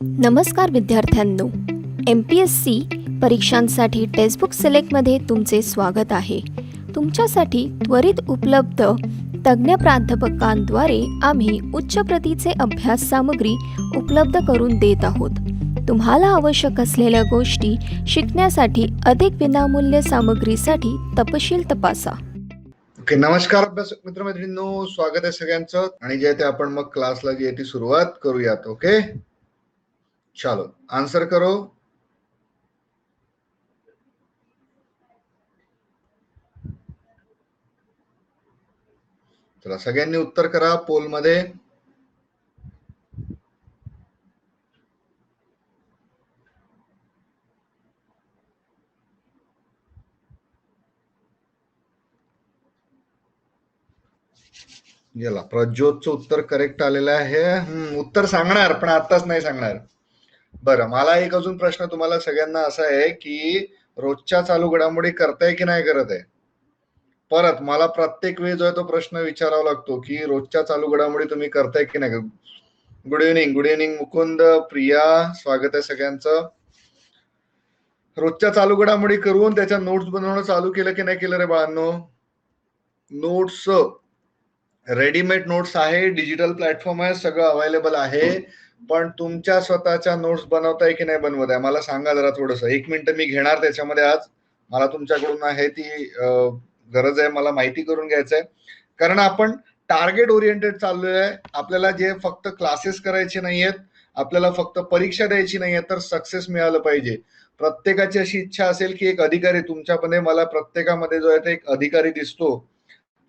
नमस्कार विद्यार्थ्यांनो, MPSC परीक्षांसाठी टेक्स्टबुक सिलेक्टमध्ये तुमचे स्वागत आहे. तुमच्यासाठी त्वरित उपलब्ध तज्ज्ञ प्राध्यापकांद्वारे आम्ही उच्च प्रतीचे अभ्यास सामग्री उपलब्ध करून देत आहोत. तुम्हाला आवश्यक असलेल्या गोष्टी शिकण्यासाठी अधिक विनामूल्य सामग्रीसाठी तपशील तपासा. ओके, नमस्कार अभ्यासक मित्रमैत्रिणींनो, स्वागत आहे सगळ्यांचं. आणि जे ते आपण मग क्लासला जी आहे ती सुरुवात करूयात. ओके, चलो आन्सर करो. चला सगळ्यांनी उत्तर करा पोल मध्ये. गेला प्रज्योतचं उत्तर करेक्ट आलेलं आहे. उत्तर सांगणार पण आताच नाही सांगणार. बरं, मला एक अजून प्रश्न तुम्हाला सगळ्यांना असा आहे की रोजच्या चालू घडामोडी करताय की नाही करत आहे. परत मला प्रत्येक वेळी जो आहे तो प्रश्न विचारावा लागतो की रोजच्या चालू घडामोडी तुम्ही करताय की नाही. गुड इव्हनिंग मुकुंद, प्रिया, स्वागत आहे सगळ्यांचं. रोजच्या चालू घडामोडी करून त्याच्या नोट्स बनवणं चालू केलं की नाही केलं रे बाळांनो. नोट्स रेडीमेड नोट्स आहे, डिजिटल प्लॅटफॉर्म आहे, सगळं अवेलेबल आहे. पण तुमच्या स्वतःच्या नोट्स बनवताय की नाही बनवत आहे मला सांगा जरा थोडस. 1 मिनिट मी घेणार त्याच्यामध्ये. आज मला तुमच्याकडून आहे ती गरज आहे, मला माहिती करून घ्यायचं आहे. कारण आपण टार्गेट ओरिएंटेड चाललोय. आपल्याला जे फक्त क्लासेस करायचे नाहीयेत, आपल्याला फक्त परीक्षा द्यायची नाहीये, तर सक्सेस मिळालं पाहिजे. प्रत्येकाची अशी इच्छा असेल की एक अधिकारी तुमच्यामध्ये, मला प्रत्येकामध्ये जो आहे ते एक अधिकारी दिसतो.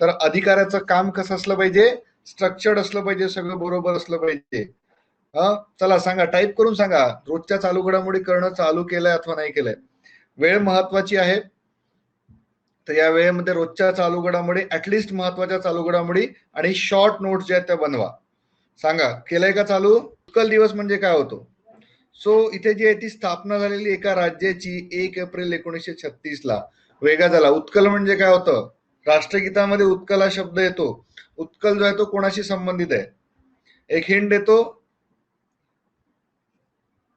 तर अधिकाऱ्याचं काम कसं असलं पाहिजे, स्ट्रक्चर्ड असलं पाहिजे, सगळं बरोबर असलं पाहिजे. चला सांगा, टाईप करून सांगा, रोजच्या चालू घडामोडी करणं चालू केलंय अथवा नाही केलंय. वेळ महत्वाची आहे, तर या वेळेमध्ये रोजच्या चालू घडामोडी, ऍटलिस्ट महत्वाच्या चालू घडामोडी आणि शॉर्ट नोट्स जे आहेत त्या बनवा. सांगा केलंय का चालू. उत्कल दिवस म्हणजे काय होतो. सो इथे जी आहे ती स्थापना झालेली एका राज्याची 1 एप्रिल 1936 ला वेगळा झाला. उत्कल म्हणजे काय होतं, राष्ट्रगीतामध्ये उत्कल हा शब्द येतो. उत्कल जो आहे तो कोणाशी संबंधित आहे. एक हिंट देतो,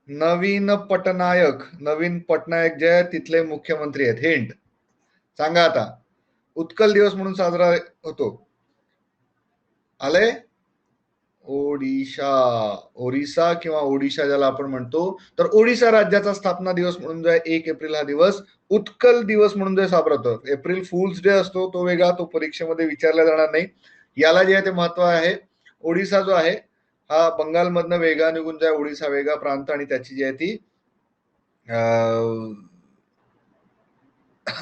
नवीन पटनायक जे आहेत तिथले मुख्यमंत्री आहेत. हिंट सांगा आता. उत्कल दिवस म्हणून साजरा होतो. आले ओरिसा किंवा ओडिशा ज्याला आपण म्हणतो. तर ओडिशा राज्याचा स्थापना दिवस म्हणून जो आहे 1 एप्रिल हा दिवस उत्कल दिवस म्हणून जो साजरा होतो. एप्रिल फुल्स डे असतो तो वेगळा, तो परीक्षेमध्ये विचारला जाणार नाही. याला जे आहे ते महत्व आहे. ओडिसा जो आहे हा बंगालमधनं वेगळा निघून जाय, ओडिसा वेगळा प्रांत, आणि त्याची जी आहे ती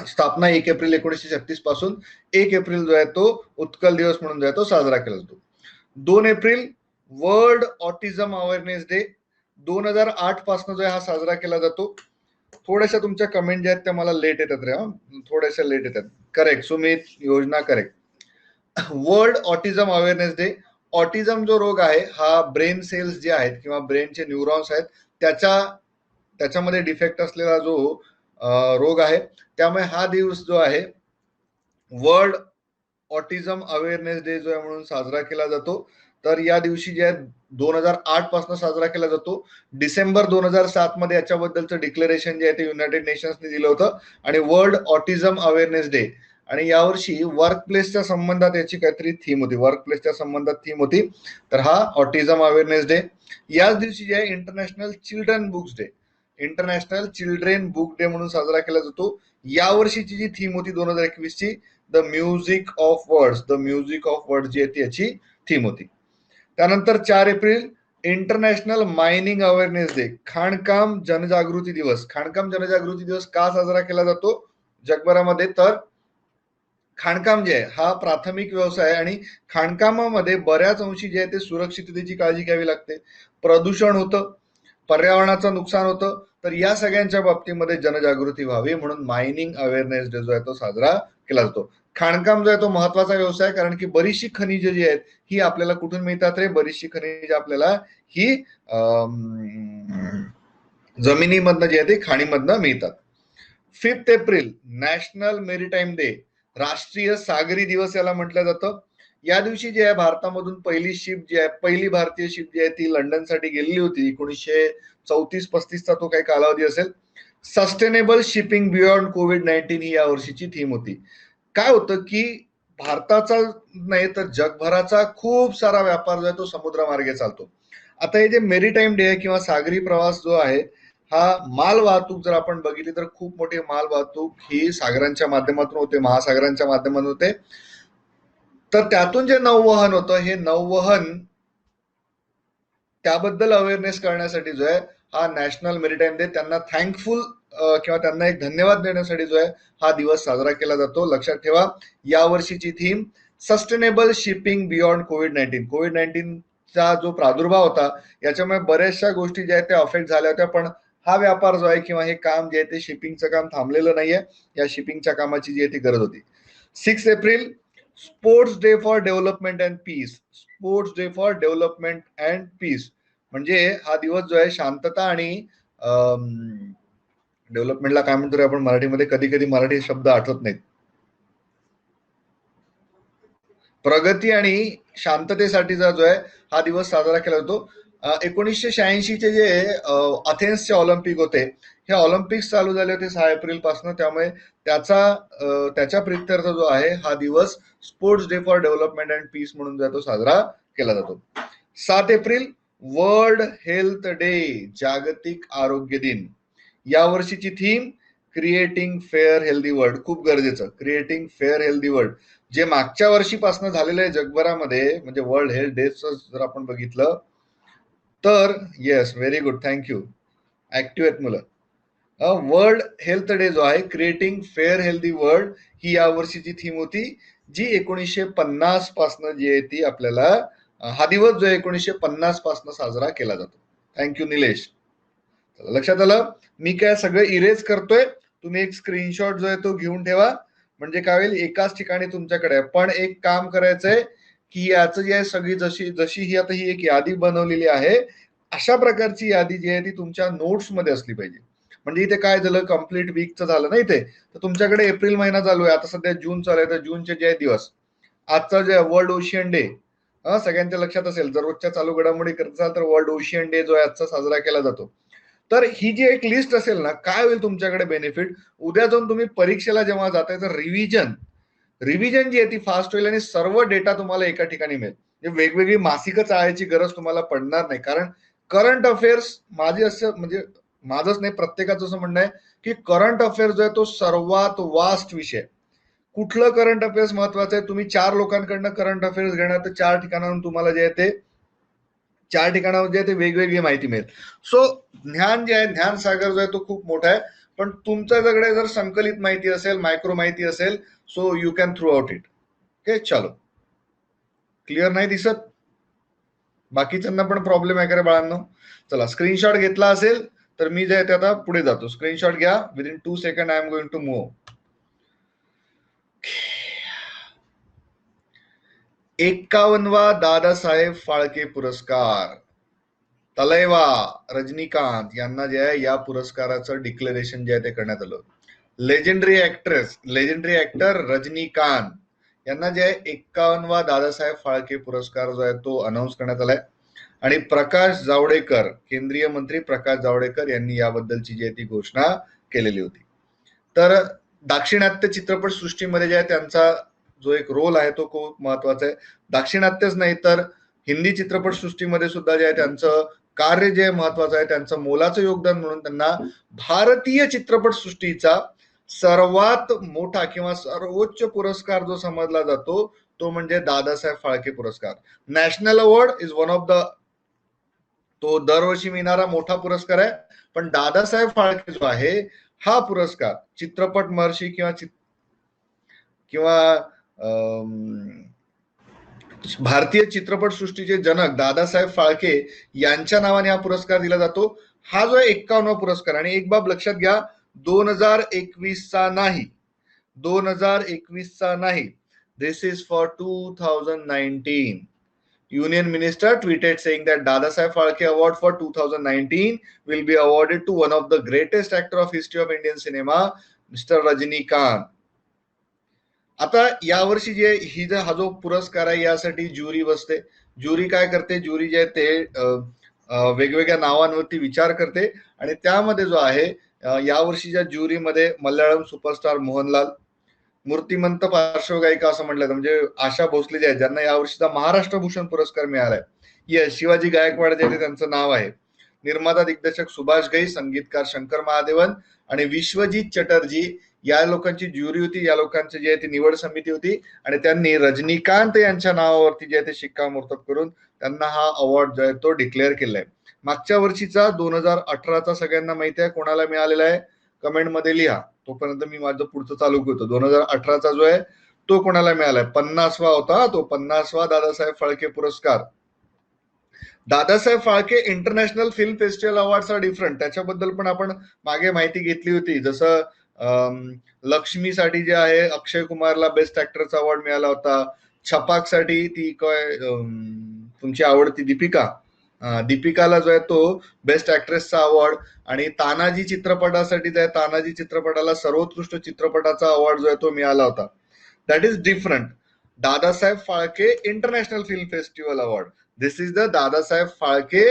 स्थापना 1 एप्रिल 1936 पासून 1 एप्रिल जो आहे तो उत्कल दिवस म्हणून जो आहे तो साजरा केला जातो. 2 April world autism awareness day. 2008 पासून जो आहे हा साजरा केला जातो. थोड्याशा तुमच्या कमेंट ज्या आहेत त्या मला लेट येतात रे, थोड्याशा लेट येतात. करेक्ट सुमित, योजना correct. World autism awareness day. Autism जो रोग आहे हा ब्रेन सेल्स जे आहेत किंवा ब्रेनचे न्यूरॉन्स आहेत त्याच्यामध्ये डिफेक्ट असलेला जो रोग आहे. त्यामुळे हा दिवस जो आहे वर्ल्ड ऑटिझम अवेअरनेस डे जो आहे म्हणून साजरा केला जातो. तर या दिवशी जे आहे 2008 पासून साजरा केला जातो. डिसेंबर 2007 मध्ये याच्याबद्दलचं डिक्लेरेशन जे आहे ते युनायटेड नेशन्सने दिलं होतं आणि वर्ल्ड ऑटिझम अवेअरनेस डे. आणि यावर्षी वर्कप्लेसच्या संबंधात याची काहीतरी थीम होती, वर्कप्लेसच्या संबंधात थीम होती. तर हा ऑटिझम अवेअरनेस डे. याच दिवशी जे आहे international children books day, international children book day म्हणून साजरा केला जातो. यावर्षीची जी थीम होती 2021 ची, द म्युझिक ऑफ वर्ड्स जी आहे ती याची थीम होती. त्यानंतर 4 April international mining awareness day, खाणकाम जनजागृती दिवस. खाणकाम जनजागृती दिवस का साजरा केला जातो जगभरामध्ये, तर खाणकाम जे आहे हा प्राथमिक व्यवसाय आहे आणि खाणकामामध्ये बऱ्याच अंशी जे आहे ते सुरक्षिततेची काळजी घ्यावी लागते. प्रदूषण होतं, पर्यावरणाचं नुकसान होतं. तर या सगळ्यांच्या बाबतीमध्ये जनजागृती व्हावी म्हणून मायनिंग अवेअरनेस डे जो आहे तो साजरा केला जातो. खाणकाम जो आहे तो महत्वाचा व्यवसाय, कारण की बरीचशी खनिजे जी आहेत ही आपल्याला कुठून मिळतात रे, बरीचशी खनिजे आपल्याला ही जमिनीमधनं जे आहे ते खाणीमधनं मिळतात. 5 एप्रिल नॅशनल मेरीटाईम डे, राष्ट्रीय सागरी दिवस याला म्हटलं जातं. या दिवशी जे आहे भारतामधून पहिली शिप जी आहे, पहिली भारतीय शिप जी आहे ती लंडनसाठी गेलेली होती. 1934-35चा तो काही कालावधी असेल. सस्टेनेबल शिपिंग बियॉन्ड कोविड-19 ही या वर्षीची थीम होती. काय होतं की भारताचा नाही तर जगभराचा खूप सारा व्यापार जो आहे तो समुद्रमार्गे चालतो. आता हे जे मेरीटाईम डे आहे किंवा सागरी प्रवास जो आहे, हा माल वाहतूक जर आपण बघितली तर खूप मोठी माल वाहतूक ही सागरांच्या माध्यमातून होते, महासागरांच्या माध्यमातून होते. तर त्यातून जे नौवहन होतं, हे नौवहन त्याबद्दल अवेअरनेस करण्यासाठी जो आहे हा नॅशनल मेरीटाईम डे, त्यांना थँकफुल किंवा त्यांना एक धन्यवाद देण्यासाठी जो आहे हा दिवस साजरा केला जातो. लक्षात ठेवा, या वर्षीची थीम सस्टेनेबल शिपिंग बियॉन्ड कोविड-19. कोविड-19चा जो प्रादुर्भाव होता याच्यामुळे बऱ्याचशा गोष्टी ज्या आहेत त्या अफेक्ट झाल्या होत्या, पण हा व्यापार जो आहे किंवा हे काम जे आहे ते शिपिंगचं काम थांबलेलं नाहीये. या शिपिंगच्या कामाची जी आहे ती गरज होती. 6 April sports day for development and peace. Sports day for development and peace म्हणजे हा दिवस जो आहे शांतता आणि डेव्हलपमेंटला काय म्हणतो रे आपण मराठीमध्ये, कधी कधी मराठी शब्द आठवत नाहीत. प्रगती आणि शांततेसाठीचा जो आहे हा दिवस साजरा केला जातो. 1986चे जे अथेन्सचे ऑलिम्पिक होते, हे ऑलिम्पिक्स चालू झाले होते 6 एप्रिल पासून. त्यामुळे त्याच्या प्रित्यर्थ जो आहे हा दिवस sports day for development and peace म्हणून जो तो साजरा केला जातो. 7 एप्रिल वर्ल्ड हेल्थ डे, जागतिक आरोग्य दिन. या वर्षीची theme creating fair healthy world. खूप गरजेचं, क्रिएटिंग फेअर हेल्दी वर्ल्ड. जे मागच्या वर्षीपासून झालेलं आहे जगभरामध्ये, म्हणजे वर्ल्ड हेल्थ डे जर आपण बघितलं तर, yes very good, thank you, active आहेत मुलं. वर्ल्ड हेल्थ डे जो आहे, क्रिएटिंग फेअर हेल्दी वर्ल्ड, ही या वर्षीची थीम होती, जी 1950 पासून जी आहे ती आपल्याला हा दिवस जो आहे 1950 पासून साजरा केला जातो. थँक्यू निलेश. लक्षात आलं. मी काय सगळं इरेज करतोय, तुम्ही एक स्क्रीनशॉट जो आहे तो घेऊन ठेवा, म्हणजे काय होईल एकाच ठिकाणी तुमच्याकडे. पण एक काम करायचंय की याचं जे आहे सगळी जशी ही आता ही एक यादी बनवलेली आहे, अशा प्रकारची यादी जी आहे ती तुमच्या नोट्स मध्ये असली पाहिजे. म्हणजे इथे काय झालं, कम्प्लीट वीकचं झालं ना इथे, तर तुमच्याकडे एप्रिल महिना चालू आहे, आता सध्या जून चालू आहे, तर जूनचे जे दिवस, आजचा जे वर्ल्ड ओशियन डे, सगळ्यांच्या लक्षात असेल, जर रोजच्या चालू घडामोडी करत असाल तर वर्ल्ड ओशियन डे जो आहे आजचा साजरा केला जातो. तर ही जी एक लिस्ट असेल ना, काय होईल तुमच्याकडे बेनिफिट, उद्या जाऊन तुम्ही परीक्षेला जेव्हा जाताय तर रिव्हिजन जी आहे ती फास्ट होईल आणि सर्व डेटा तुम्हाला एका ठिकाणी मिळेल. वेगवेगळी मासिकं चाळायची गरज तुम्हाला पडणार नाही. कारण करंट अफेअर्स, माझंच नाही, प्रत्येकाचं असं म्हणणं आहे की करंट अफेअर जो आहे तो सर्वात वास्ट विषय. कुठलं करंट अफेअर्स महत्वाचं आहे, तुम्ही 4 लोकांकडनं करंट अफेअर्स घेणार तर 4 ठिकाणाहून तुम्हाला जे आहे ते 4 ठिकाणावर जे आहे ते वेगवेगळी माहिती मिळेल. सो ज्ञान जे आहे, ज्ञान सागर जो आहे तो खूप मोठा आहे, पण तुमच्याकडे जर संकलित माहिती असेल, मायक्रो माहिती असेल, so you can through out it. Okay, चलो. क्लिअर नाही दिसत? बाकीच्यांना पण प्रॉब्लेम आहे का रे बाळांनो? चला, स्क्रीनशॉट घेतला असेल तर मी जे आहे ते आता पुढे जातो. स्क्रीनशॉट घ्या. Within 2 second I am going to move. 51वा दादासाहेब फाळके पुरस्कार, तलैवा रजनीकांत यांना जे आहे या पुरस्काराचं डिक्लेरेशन जे आहे ते करण्यात आलं. लेजेंडरी ऍक्टर रजनीकांत यांना जे आहे 51वा दादासाहेब फाळके पुरस्कार जो आहे तो अनाऊन्स करण्यात आलाय. आणि प्रकाश जावडेकर, केंद्रीय मंत्री प्रकाश जावडेकर यांनी याबद्दलची जी आहे ती घोषणा केलेली होती. तर दाक्षिणात्य चित्रपट सृष्टीमध्ये जे आहे त्यांचा जो एक रोल आहे तो खूप महत्वाचा आहे. दाक्षिणात्यच नाही तर हिंदी चित्रपट सृष्टीमध्ये सुद्धा जे आहे त्यांचं कार्य जे महत्वाचं आहे, त्यांचं मोलाचं योगदान म्हणून त्यांना भारतीय चित्रपट सृष्टीचा सर्वात मोठा किंवा सर्वोच्च पुरस्कार जो समजला जातो तो म्हणजे दादासाहेब फाळके पुरस्कार. National award is one of the, तो दरवर्षी मिळणारा मोठा पुरस्कार आहे, पण दादासाहेब फाळके जो आहे हा पुरस्कार चित्रपट महर्षी किंवा भारतीय चित्रपट सृष्टीचे जनक दादासाहेब फाळके यांच्या नावाने हा पुरस्कार दिला जातो. हा जो 51वा पुरस्कार, आणि एक बाब लक्षात घ्या, 2021चा नाही, 2021चा नाही, दिस is for 2019. Union Minister tweeted saying that Dadasaheb Phalke Award for 2019 will be awarded to one of the greatest actor of history of Indian cinema, Mr. Rajinikanth. आता यावर्षी जे हा जो पुरस्कार आहे यासाठी ज्युरी बसते. ज्युरी काय करते, ज्युरी जे आहे ते वेगवेगळ्या नावांवरती विचार करते आणि त्यामध्ये जो आहे यावर्षीच्या ज्युरीमध्ये मल्याळम सुपरस्टार मोहनलाल, मूर्तिमंत पार्श्वगायिका असं म्हटलं म्हणजे आशा भोसले जे आहेत ज्यांना यावर्षीचा महाराष्ट्र भूषण पुरस्कार मिळालाय, यस शिवाजी गायकवाड जे त्यांचं नाव आहे, निर्माता दिग्दर्शक सुभाष घई, संगीतकार शंकर महादेवन आणि विश्वजीत चटर्जी या लोकांची ज्युरी होती. या लोकांची जी आहे ती निवड समिती होती आणि त्यांनी रजनीकांत यांच्या नावावरती जे आहे ते शिक्कामोर्तब करून त्यांना हा अवॉर्ड जो आहे तो डिक्लेअर केलाय. मागच्या वर्षीचा 2018चा सगळ्यांना माहिती आहे कोणाला मिळालेला आहे, कमेंटमध्ये लिहा. तोपर्यंत मी माझं पुढचं चालू करतो. 2018चा जो आहे तो कोणाला मिळालाय, 50वा होता तो, 50वा दादासाहेब फाळके पुरस्कार. Dadasaheb Phalke international film festival awards are different, त्याच्याबद्दल पण आपण मागे माहिती घेतली होती. जसं लक्ष्मीसाठी जे आहे अक्षय कुमारला बेस्ट ऍक्टरचा अवॉर्ड मिळाला होता. छपाकसाठी ती काय तुमची आवडती दीपिकाला जो आहे तो बेस्ट ऍक्ट्रेसचा अवॉर्ड, आणि तानाजी चित्रपटासाठी जो आहे तानाजी चित्रपटाला सर्वोत्कृष्ट चित्रपटाचा अवॉर्ड जो आहे तो मिळाला होता. That is different. Dadasaheb Phalke international film festival award, this is the Dadasaheb Phalke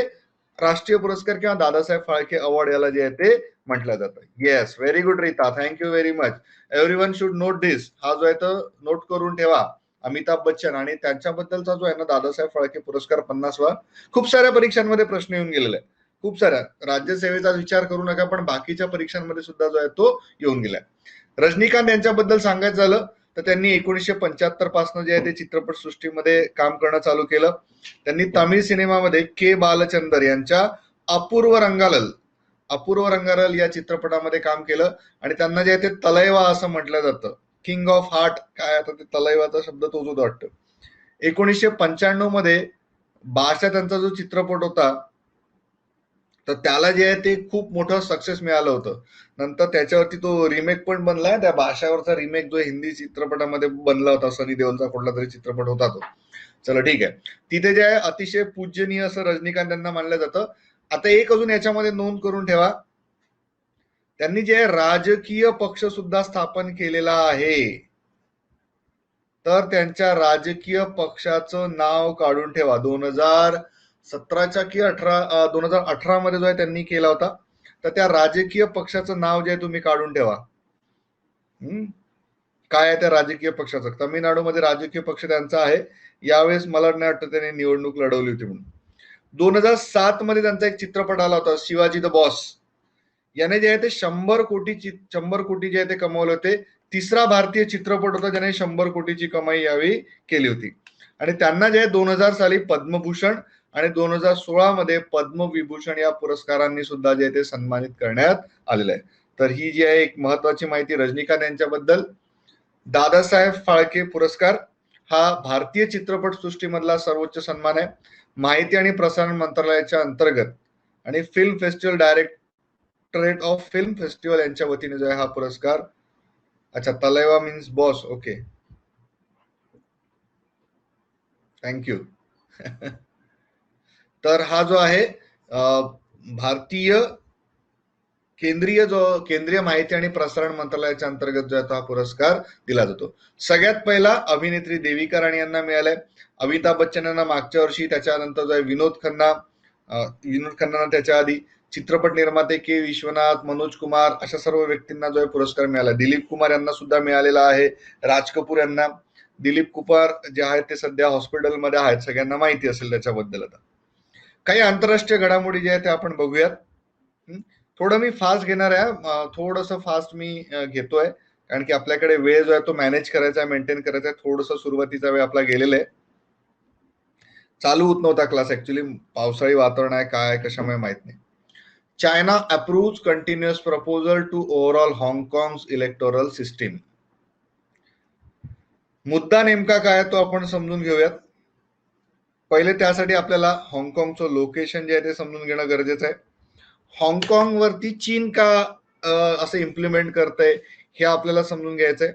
राष्ट्रीय पुरस्कार किंवा दादासाहेब फाळके अवॉर्ड याला जे आहे ते म्हटलं जातं. Yes, very good Rita, thank you very much. Everyone should note this. हा जो आहे तो नोट करून ठेवा. अमिताभ बच्चन आणि त्यांच्याबद्दलचा जो आहे ना दादासाहेब फाळके पुरस्कार 50वा, खूप साऱ्या परीक्षांमध्ये प्रश्न येऊन गेलेला आहे. खूप साऱ्या राज्यसेवेचा विचार करू नका, पण बाकीच्या परीक्षांमध्ये सुद्धा जो आहे तो येऊन गेलाय. रजनीकांत यांच्याबद्दल सांगायचं झालं तर त्यांनी 1975 पासून जे आहे ते चित्रपट सृष्टीमध्ये काम करणं चालू केलं. त्यांनी तमिळ सिनेमामध्ये के बालचंदर यांच्या अपूर्व रंगारल या चित्रपटामध्ये काम केलं आणि त्यांना जे आहे ते तलैवा असं म्हटलं जातं. किंग ऑफ हार्ट, काय आता ते तलैवाचा शब्द तोच होता वाटतं. 1995 मध्ये बादशाह त्यांचा जो चित्रपट होता तर त्याला जे आहे ते खूप मोठं सक्सेस मिळालं होतं. नंतर त्याच्यावरती तो रिमेक पण बनलाय, त्या भाषावरचा रिमेक जो हिंदी चित्रपटामध्ये बनला होता, सनी देओलचा कुठला तरी चित्रपट होता तो. चला ठीक आहे. तिथे जे आहे अतिशय पूजनीय असं रजनीकांत यांना मानलं जातं. आता एक अजून याच्यामध्ये नोंद करून ठेवा, त्यांनी जे राजकीय पक्ष सुद्धा स्थापन केलेला आहे. तर त्यांच्या राजकीय पक्षाचं नाव काढून ठेवा. 2017च्या की 2018 मध्ये जो आहे त्यांनी केला होता, तर त्या राजकीय पक्षाचं नाव जे आहे तुम्ही काढून ठेवा. काय आहे त्या राजकीय पक्षाचं? तामिळनाडूमध्ये राजकीय पक्ष त्यांचा आहे. यावेळेस मला नाही वाटतं त्याने निवडणूक लढवली होती म्हणून. 2007 मध्ये त्यांचा एक चित्रपट आला होता, शिवाजी द बॉस. याने जे आहे ते 100 कोटी जे आहे ते कमवले होते. तिसरा भारतीय चित्रपट होता ज्याने 100 कोटीची कमाई यावेळी केली होती. आणि त्यांना जे 2000 साली पद्मभूषण आणि 2016 मध्ये पद्मविभूषण या पुरस्कारांनी सुद्धा जे ते सन्मानित करण्यात आलेलं आहे. तर ही जी आहे एक महत्वाची माहिती रजनीकांत यांच्याबद्दल. दादासाहेब फाळके पुरस्कार हा भारतीय चित्रपट सृष्टीमधला सर्वोच्च सन्मान आहे. माहिती आणि प्रसारण मंत्रालयाच्या अंतर्गत आणि film festival directorate of film festival यांच्या वतीने जो आहे हा पुरस्कार. अच्छा, तलैवा मीन्स बॉस. Okay, thank you. तर हा जो आहे भारतीय केंद्रीय माहिती आणि प्रसारण मंत्रालयाच्या अंतर्गत जो आहे हा पुरस्कार दिला जातो. सगळ्यात पहिला अभिनेत्री देविका राणी यांना मिळालाय. अमिताभ बच्चन यांना मागच्या वर्षी, त्याच्यानंतर जो आहे विनोद खन्ना त्याच्या आधी, चित्रपट निर्माते के विश्वनाथ, मनोज कुमार अशा सर्व व्यक्तींना जो आहे पुरस्कार मिळाला. दिलीप कुमार यांना सुद्धा मिळालेला आहे. राज कपूर यांना. दिलीप कुमार जे आहेत ते सध्या हॉस्पिटलमध्ये आहेत, सगळ्यांना माहिती असेल त्याच्याबद्दल. आता काही आंतरराष्ट्रीय घडामोडी जे आहेत ते आपण बघूयात. थोडं मी फास्ट घेणार आहे, थोडंसं फास्ट मी घेतोय कारण की आपल्याकडे वेळ जो आहे तो मॅनेज करायचा आहे, मेंटेन करायचा आहे. थोडंसं सुरुवातीचा वेळ आपला गेलेला आहे, चालू होत नव्हता क्लास. ऍक्च्युली पावसाळी वातावरण आहे, काय कशामुळे माहित नाही. China approve continuous proposal to overhaul हाँगकाँग इलेक्टोरल सिस्टीम. मुद्दा नेमका काय तो आपण समजून घेऊयात. पहिले त्यासाठी आपल्याला हाँगकाँगचं लोकेशन जे आहे ते समजून घेणं गरजेचं आहे. हाँगकाँग वरती चीन का असं इम्प्लिमेंट करतंय हे आपल्याला समजून घ्यायचंय.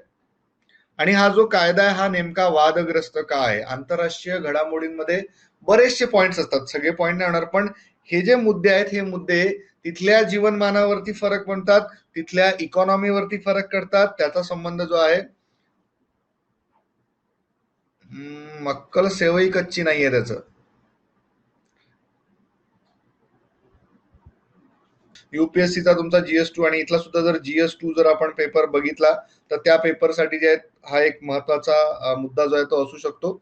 आणि हा जो कायदा आहे हा नेमका वादग्रस्त का आहे. आंतरराष्ट्रीय घडामोडींमध्ये बरेचसे पॉइंट्स असतात, सगळे पॉइंट नाही होणार, पण हे जे मुद्दे आहेत हे मुद्दे तिथल्या जीवनमानावरती फरक पडतात, तिथल्या इकॉनॉमीवरती फरक करतात. त्याचा संबंध जो आहे मक्कल सेवई कच्ची नाहीये त्याचं. युपीएससीचा तुमचा GS2 आणि इथला सुद्धा जर GS2 जर आपण पेपर बघितला तर त्या पेपरसाठी जे हा एक महत्वाचा मुद्दा जो आहे तो असू शकतो.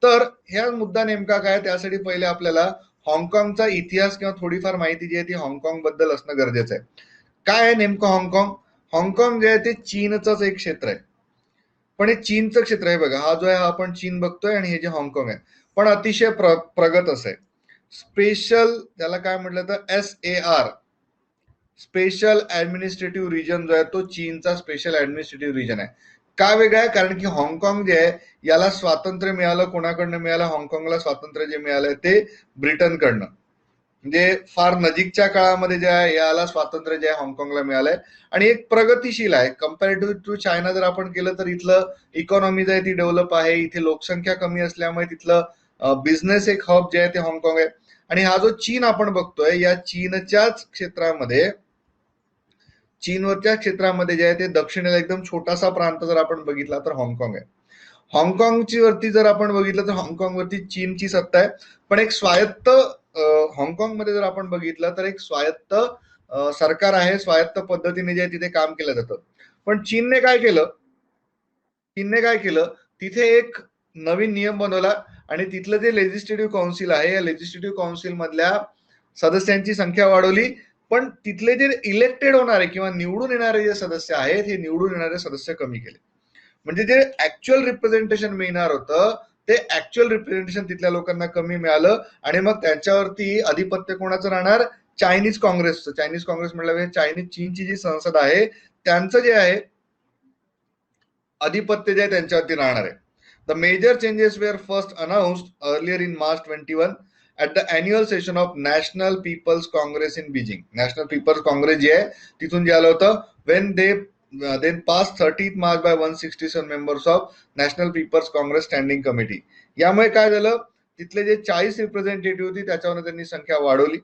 तर ह्या मुद्दा नेमका काय, त्यासाठी पहिले आपल्याला हाँगकाँगचा इतिहास किंवा थोडीफार माहिती जी आहे ती हाँगकाँग बद्दल असणं गरजेचं आहे. काय आहे नेमकं हाँगकाँग? हाँगकाँग जे आहे ते चीनचंच एक क्षेत्र आहे. पण हे चीनचं क्षेत्र आहे बघा, हा जो आहे हा आपण चीन बघतोय आणि हे जे हाँगकाँग आहे, पण अतिशय प्रगत असं आहे. स्पेशल त्याला काय म्हटलं तर SAR, स्पेशल ऍडमिनिस्ट्रेटिव्ह रिजन जो आहे तो चीनचा स्पेशल ऍडमिनिस्ट्रेटिव्ह रिजन आहे. का वेगळा आहे? कारण की हाँगकाँग जे आहे याला स्वातंत्र्य मिळालं कोणाकडनं मिळालं? हाँगकाँगला स्वातंत्र्य जे मिळालंय ते ब्रिटनकडनं. म्हणजे फार नजीकच्या काळामध्ये जे आहे याला स्वातंत्र्य जे आहे हाँगकाँगला मिळालंय आणि एक प्रगतीशील आहे. कम्पॅरेटिव्ह टू चायना जर आपण केलं तर इथलं इकॉनॉमी जे आहे ती डेव्हलप आहे. इथे लोकसंख्या कमी असल्यामुळे तिथलं बिझनेस एक हब जे आहे ते हाँगकाँग आहे. आणि हा जो चीन आपण बघतोय या चीनच्याच क्षेत्रामध्ये, चीनवरच्या क्षेत्रामध्ये जे आहे ते दक्षिणेला एकदम छोटासा प्रांत जर आपण बघितला तर हाँगकाँग आहे. हाँगकाँगची वरती जर आपण बघितलं तर हाँगकाँग वरती चीनची सत्ता आहे, पण एक स्वायत्त हाँगकाँग मध्ये जर आपण बघितलं तर एक स्वायत्त सरकार आहे. स्वायत्त पद्धतीने जे तिथे काम केलं जातं. पण चीनने काय केलं, तिथे एक नवीन नियम बनवला आणि तिथलं जे लेजिस्लेटिव्ह काउन्सिल आहे या लेजिस्लेटिव्ह काउन्सिल मधल्या सदस्यांची संख्या वाढवली. पण तिथले जे इलेक्टेड होणारे किंवा निवडून येणारे जे सदस्य आहेत हे निवडून येणारे सदस्य कमी केले. म्हणजे जे ऍक्च्युअल रिप्रेझेंटेशन मिळणार होतं ते ऍक्च्युअल रिप्रेझेंटेशन तिथल्या लोकांना कमी मिळालं आणि मग त्यांच्यावरती आधिपत्य कोणाचं राहणार? चायनीज काँग्रेसचं. चायनीज काँग्रेस म्हटलं चायनीज चीनची जी संसद आहे त्यांचं जे आहे आधिपत्य जे आहे त्यांच्यावरती राहणार आहे. The major changes were first announced earlier in March 21 at the annual session of National People's Congress in Beijing. National People's Congress जे आहे तिथून जे आलं होतं when they then passed 30th March by 167 members of National People's Congress Standing Committee. यामुळे काय झालं, तिथले जे 40 रिप्रेझेंटेटिव्ह होती त्याच्यावर त्यांनी संख्या वाढवली.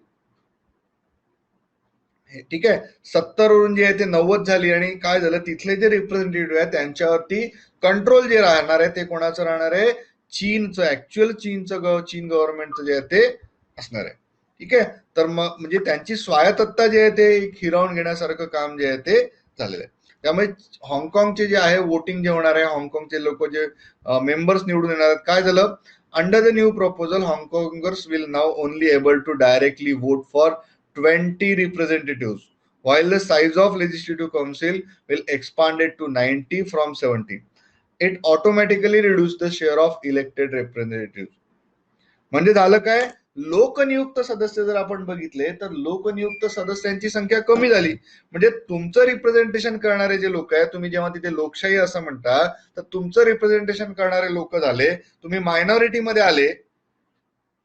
ठीक आहे, 70 वरून जे आहे ते 90 झाली आणि काय झालं, तिथले जे रिप्रेझेंटेटिव्ह आहे त्यांच्यावरती कंट्रोल जे राहणार आहे ते कोणाचं राहणार आहे? चीनचं. ऍक्च्युअल चीन गव्हर्नमेंटचं जे आहे ते असणार आहे. ठीक आहे, तर मग म्हणजे त्यांची स्वायत्तता जे आहे ते हिरावून घेण्यासारखं काम जे आहे ते झालेलं आहे. त्यामुळे हाँगकाँगचे जे आहे वोटिंग जे होणार आहे, हाँगकाँगचे लोक जे मेंबर्स निवडून येणार आहेत, काय झालं, under the new proposal Hongkongers will now only able to directly vote for 20 representatives, while the size of legislative council will expand it to 90 from 70. It automatically reduces the share of elected representatives. म्हणजे झालं काय, लोकनियुक्त सदस्य जर आपण बघितले तर लोकनियुक्त सदस्यांची संख्या कमी झाली. म्हणजे तुमचं रिप्रेझेंटेशन करणारे जे लोक आहेत, तुम्ही जेव्हा तिथे लोकशाही असं म्हणता तर तुमचं रिप्रेझेंटेशन करणारे लोक झाले, तुम्ही मायनॉरिटी मध्ये आले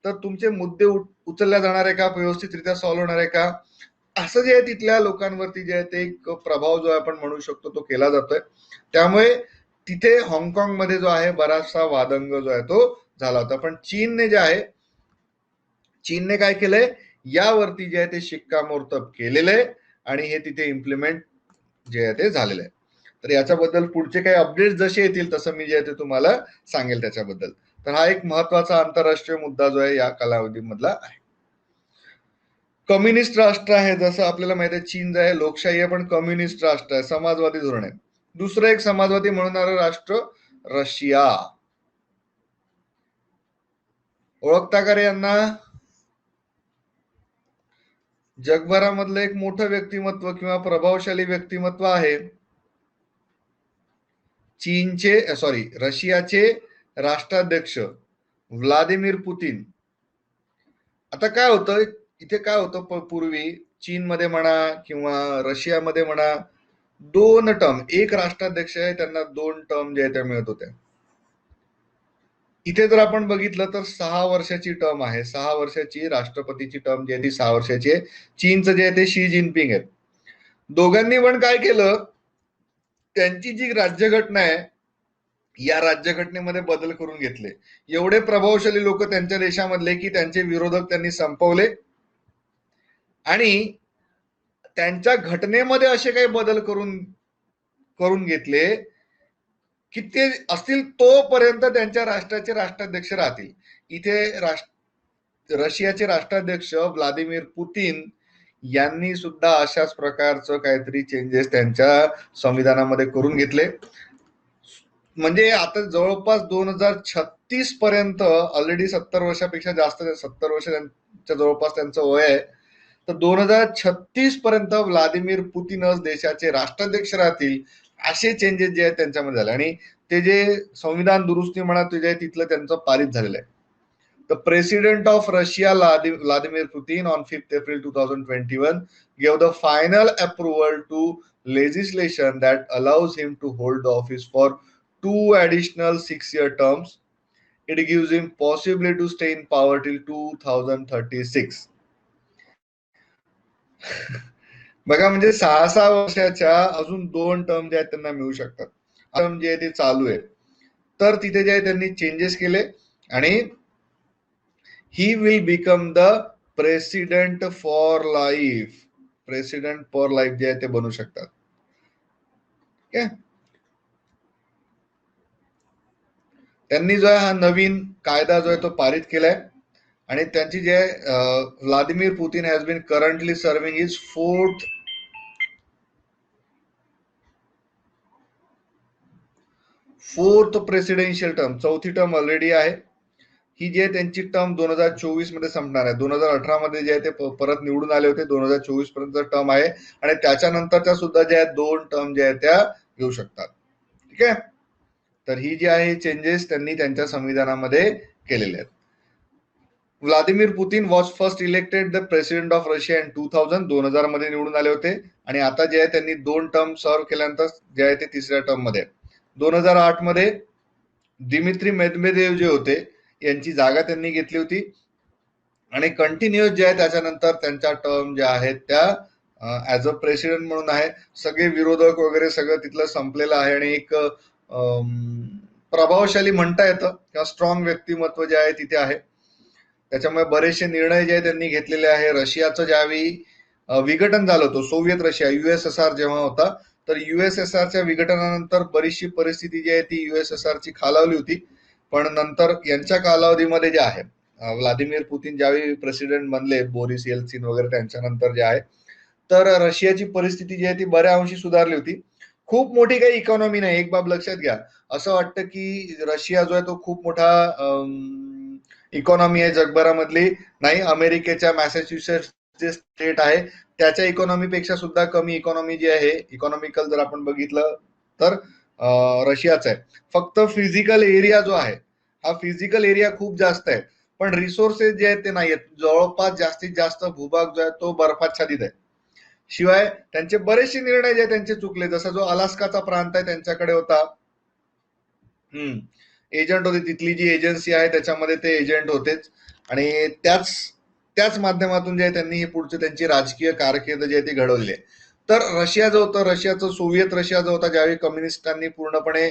तर तुमचे मुद्दे उचलल्या जाणार आहे का, व्यवस्थितरित्या सॉल्व्ह होणार आहे का, असं जे आहे तिथल्या लोकांवरती जे आहे ते एक प्रभाव जो आपण म्हणू शकतो तो केला जातोय. त्यामुळे तिथे हाँगकाँग मध्ये जो आहे बराचसा वादंग जो आहे तो झाला होता. पण चीनने जे आहे, चीनने काय केलंय, यावरती जे आहे ते शिक्कामोर्तब केलेलं आहे आणि हे तिथे इम्प्लिमेंट जे आहे ते झालेलं आहे. तर याच्याबद्दल पुढचे काही अपडेट्स जसे येतील तसं मी जे आहे ते तुम्हाला सांगेल त्याच्याबद्दल. तर हा एक महत्वाचा आंतरराष्ट्रीय मुद्दा जो आहे या कालावधीमधला आहे. कम्युनिस्ट राष्ट्र आहे, जसं आपल्याला माहिती आहे चीन जे आहे लोकशाही आहे पण कम्युनिस्ट राष्ट्र आहे, समाजवादी धोरण आहे. दुसरं एक समाजवादी म्हणणारं राष्ट्र रशिया. ओळखता का रे यांना? जगभरामधलं एक मोठं व्यक्तिमत्व किंवा प्रभावशाली व्यक्तिमत्व आहे चीनचे, रशियाचे राष्ट्राध्यक्ष व्लादिमीर पुतीन. आता काय होतं इथे, काय होतं पूर्वी चीनमध्ये म्हणा किंवा रशियामध्ये म्हणा 2 टर्म, एक राष्ट्राध्यक्ष आहे त्यांना 2 टर्म जे आहे त्या मिळत होत्या. इथे जर आपण बघितलं तर 6 वर्षाची टर्म आहे, 6 वर्षाची राष्ट्रपतीची टर्म जी आहे ती 6 वर्षाची आहे. चीनचं जे आहे ते शी जिनपिंग आहेत. दोघांनी पण काय केलं, त्यांची जी राज्यघटना आहे या राज्यघटनेमध्ये बदल करून घेतले. एवढे प्रभावशाली लोक त्यांच्या देशामधले की त्यांचे विरोधक त्यांनी संपवले आणि त्यांच्या घटनेमध्ये असे काही बदल करून घेतले किती असतील तोपर्यंत त्यांच्या राष्ट्राचे राष्ट्राध्यक्ष राहतील. इथे रशियाचे राष्ट्राध्यक्ष व्लादिमीर पुतीन यांनी सुद्धा अशाच प्रकारचं काहीतरी चेंजेस त्यांच्या संविधानामध्ये करून घेतले. म्हणजे आता जवळपास 2036 पर्यंत ऑलरेडी 70 वर्षापेक्षा जास्त, 70 वर्ष त्यांच्या जवळपास त्यांचं वय आहे. तर 2036 पर्यंत व्लादिमीर पुतीनच देशाचे राष्ट्राध्यक्ष राहतील असे चेंजेस जे आहेत त्यांच्यामध्ये झाले. आणि ते जे संविधान दुरुस्ती म्हणा ते जे तिथलं त्यांचं पारित झालेलं आहे. The President of Russia, Vladimir Putin, on 5th April 2021, gave the final approval to legislation that allows him to hold the office for 2 additional 6-year terms. It gives him possibility to stay in power till 2036. बघा, म्हणजे 6 वर्षाच्या अजून 2 term जे आहेत त्यांना मिळू शकतात. Term जे आहे ते चालू आहे. तर तिथे जे आहे त्यांनी चेंजेस केले आणि he will become the president for life. President for life जे आहे ते बनू शकतात. त्यांनी जो आहे हा नवीन कायदा जो आहे तो पारित केलाय आणि त्यांची जे Vladimir Putin has been currently serving his fourth presidential term, 4थी टर्म ऑलरेडी आहे. ही जी आहे त्यांची टर्म 2024 मध्ये संपणार आहे. 2018 मध्ये जे आहे ते परत निवडून आले होते. 2024 पर्यंत टर्म आहे आणि त्याच्यानंतरच्या सुद्धा ज्या आहेत 2 टर्म ज्या आहेत त्या घेऊ शकतात. ठीक आहे. तर ही जी आहे चेंजेस त्यांनी त्यांच्या संविधानामध्ये केलेले आहेत. Vladimir Putin was first elected the president of Russia in 2000 मध्ये निवडून आले होते आणि आता जे आहे त्यांनी 2 टर्म सर्व्ह केल्यानंतर जे आहे ते 3ऱ्या टर्म मध्ये 2008 मध्ये दिमित्री मेदवेदेव जे होते यांची जागा त्यांनी घेतली होती आणि कंटिन्युअस जे आहे त्याच्यानंतर त्यांच्या टर्म ज्या आहेत त्या ऍज अ प्रेसिडेंट म्हणून आहे. सगळे विरोधक वगैरे सगळं तिथलं संपलेलं आहे आणि एक प्रभावशाली म्हणता येतं किंवा स्ट्रॉंग व्यक्तिमत्व जे आहे तिथे आहे. त्याच्यामुळे बरेचसे निर्णय जे त्यांनी घेतलेले आहे. रशियाचं ज्यावेळी विघटन झालं होतं, सोव्हिएत रशिया USSR जेव्हा होता, तर USSRच्या विघटनानंतर बरीचशी परिस्थिती जी आहे ती USSRची खालावली होती. पण नंतर यांच्या कालावधीमध्ये जे आहे व्लादिमीर पुतीन ज्यावेळी प्रेसिडेंट बनले, बोरिस येल्सिन वगैरे त्यांच्यानंतर जे आहे, तर रशियाची परिस्थिती जी आहे ती बऱ्या अंशी सुधारली होती. खूप मोठी काही इकॉनॉमी नाही. एक बाब लक्षात घ्या, असं वाटतं की रशिया जो आहे तो खूप मोठा इकॉनॉमी आहे जगभरामधली. नाही, अमेरिकेच्या मॅसेच्युसेट्स जे स्टेट आहे त्याच्या इकॉनॉमीपेक्षा सुद्धा कमी इकॉनॉमी जी आहे, इकॉनॉमिकल जर आपण बघितलं तर रशियाचा आहे. फक्त फिजिकल एरिया जो आहे हा फिजिकल एरिया खूप जास्त आहे, पण रिसोर्सेस जे आहेत ते नाही आहेत. जवळपास जास्तीत जास्त भूभाग जो आहे तो बर्फाच्छादित आहे. शिवाय त्यांचे बरेचसे निर्णय जे त्यांचे चुकले, जसा जो अलास्काचा प्रांत आहे त्यांच्याकडे होता, एजंट होते, तिथली जी एजन्सी आहे त्याच्यामध्ये ते एजंट होतेच आणि त्याच माध्यमातून जे त्यांनी ही पुढची त्यांची राजकीय कारकीर्द जी आहे ती घडवली आहे. तर रशिया जो होता, रशियाचं सोव्हिएत रशिया जो होता, ज्यावेळी कम्युनिस्टांनी पूर्णपणे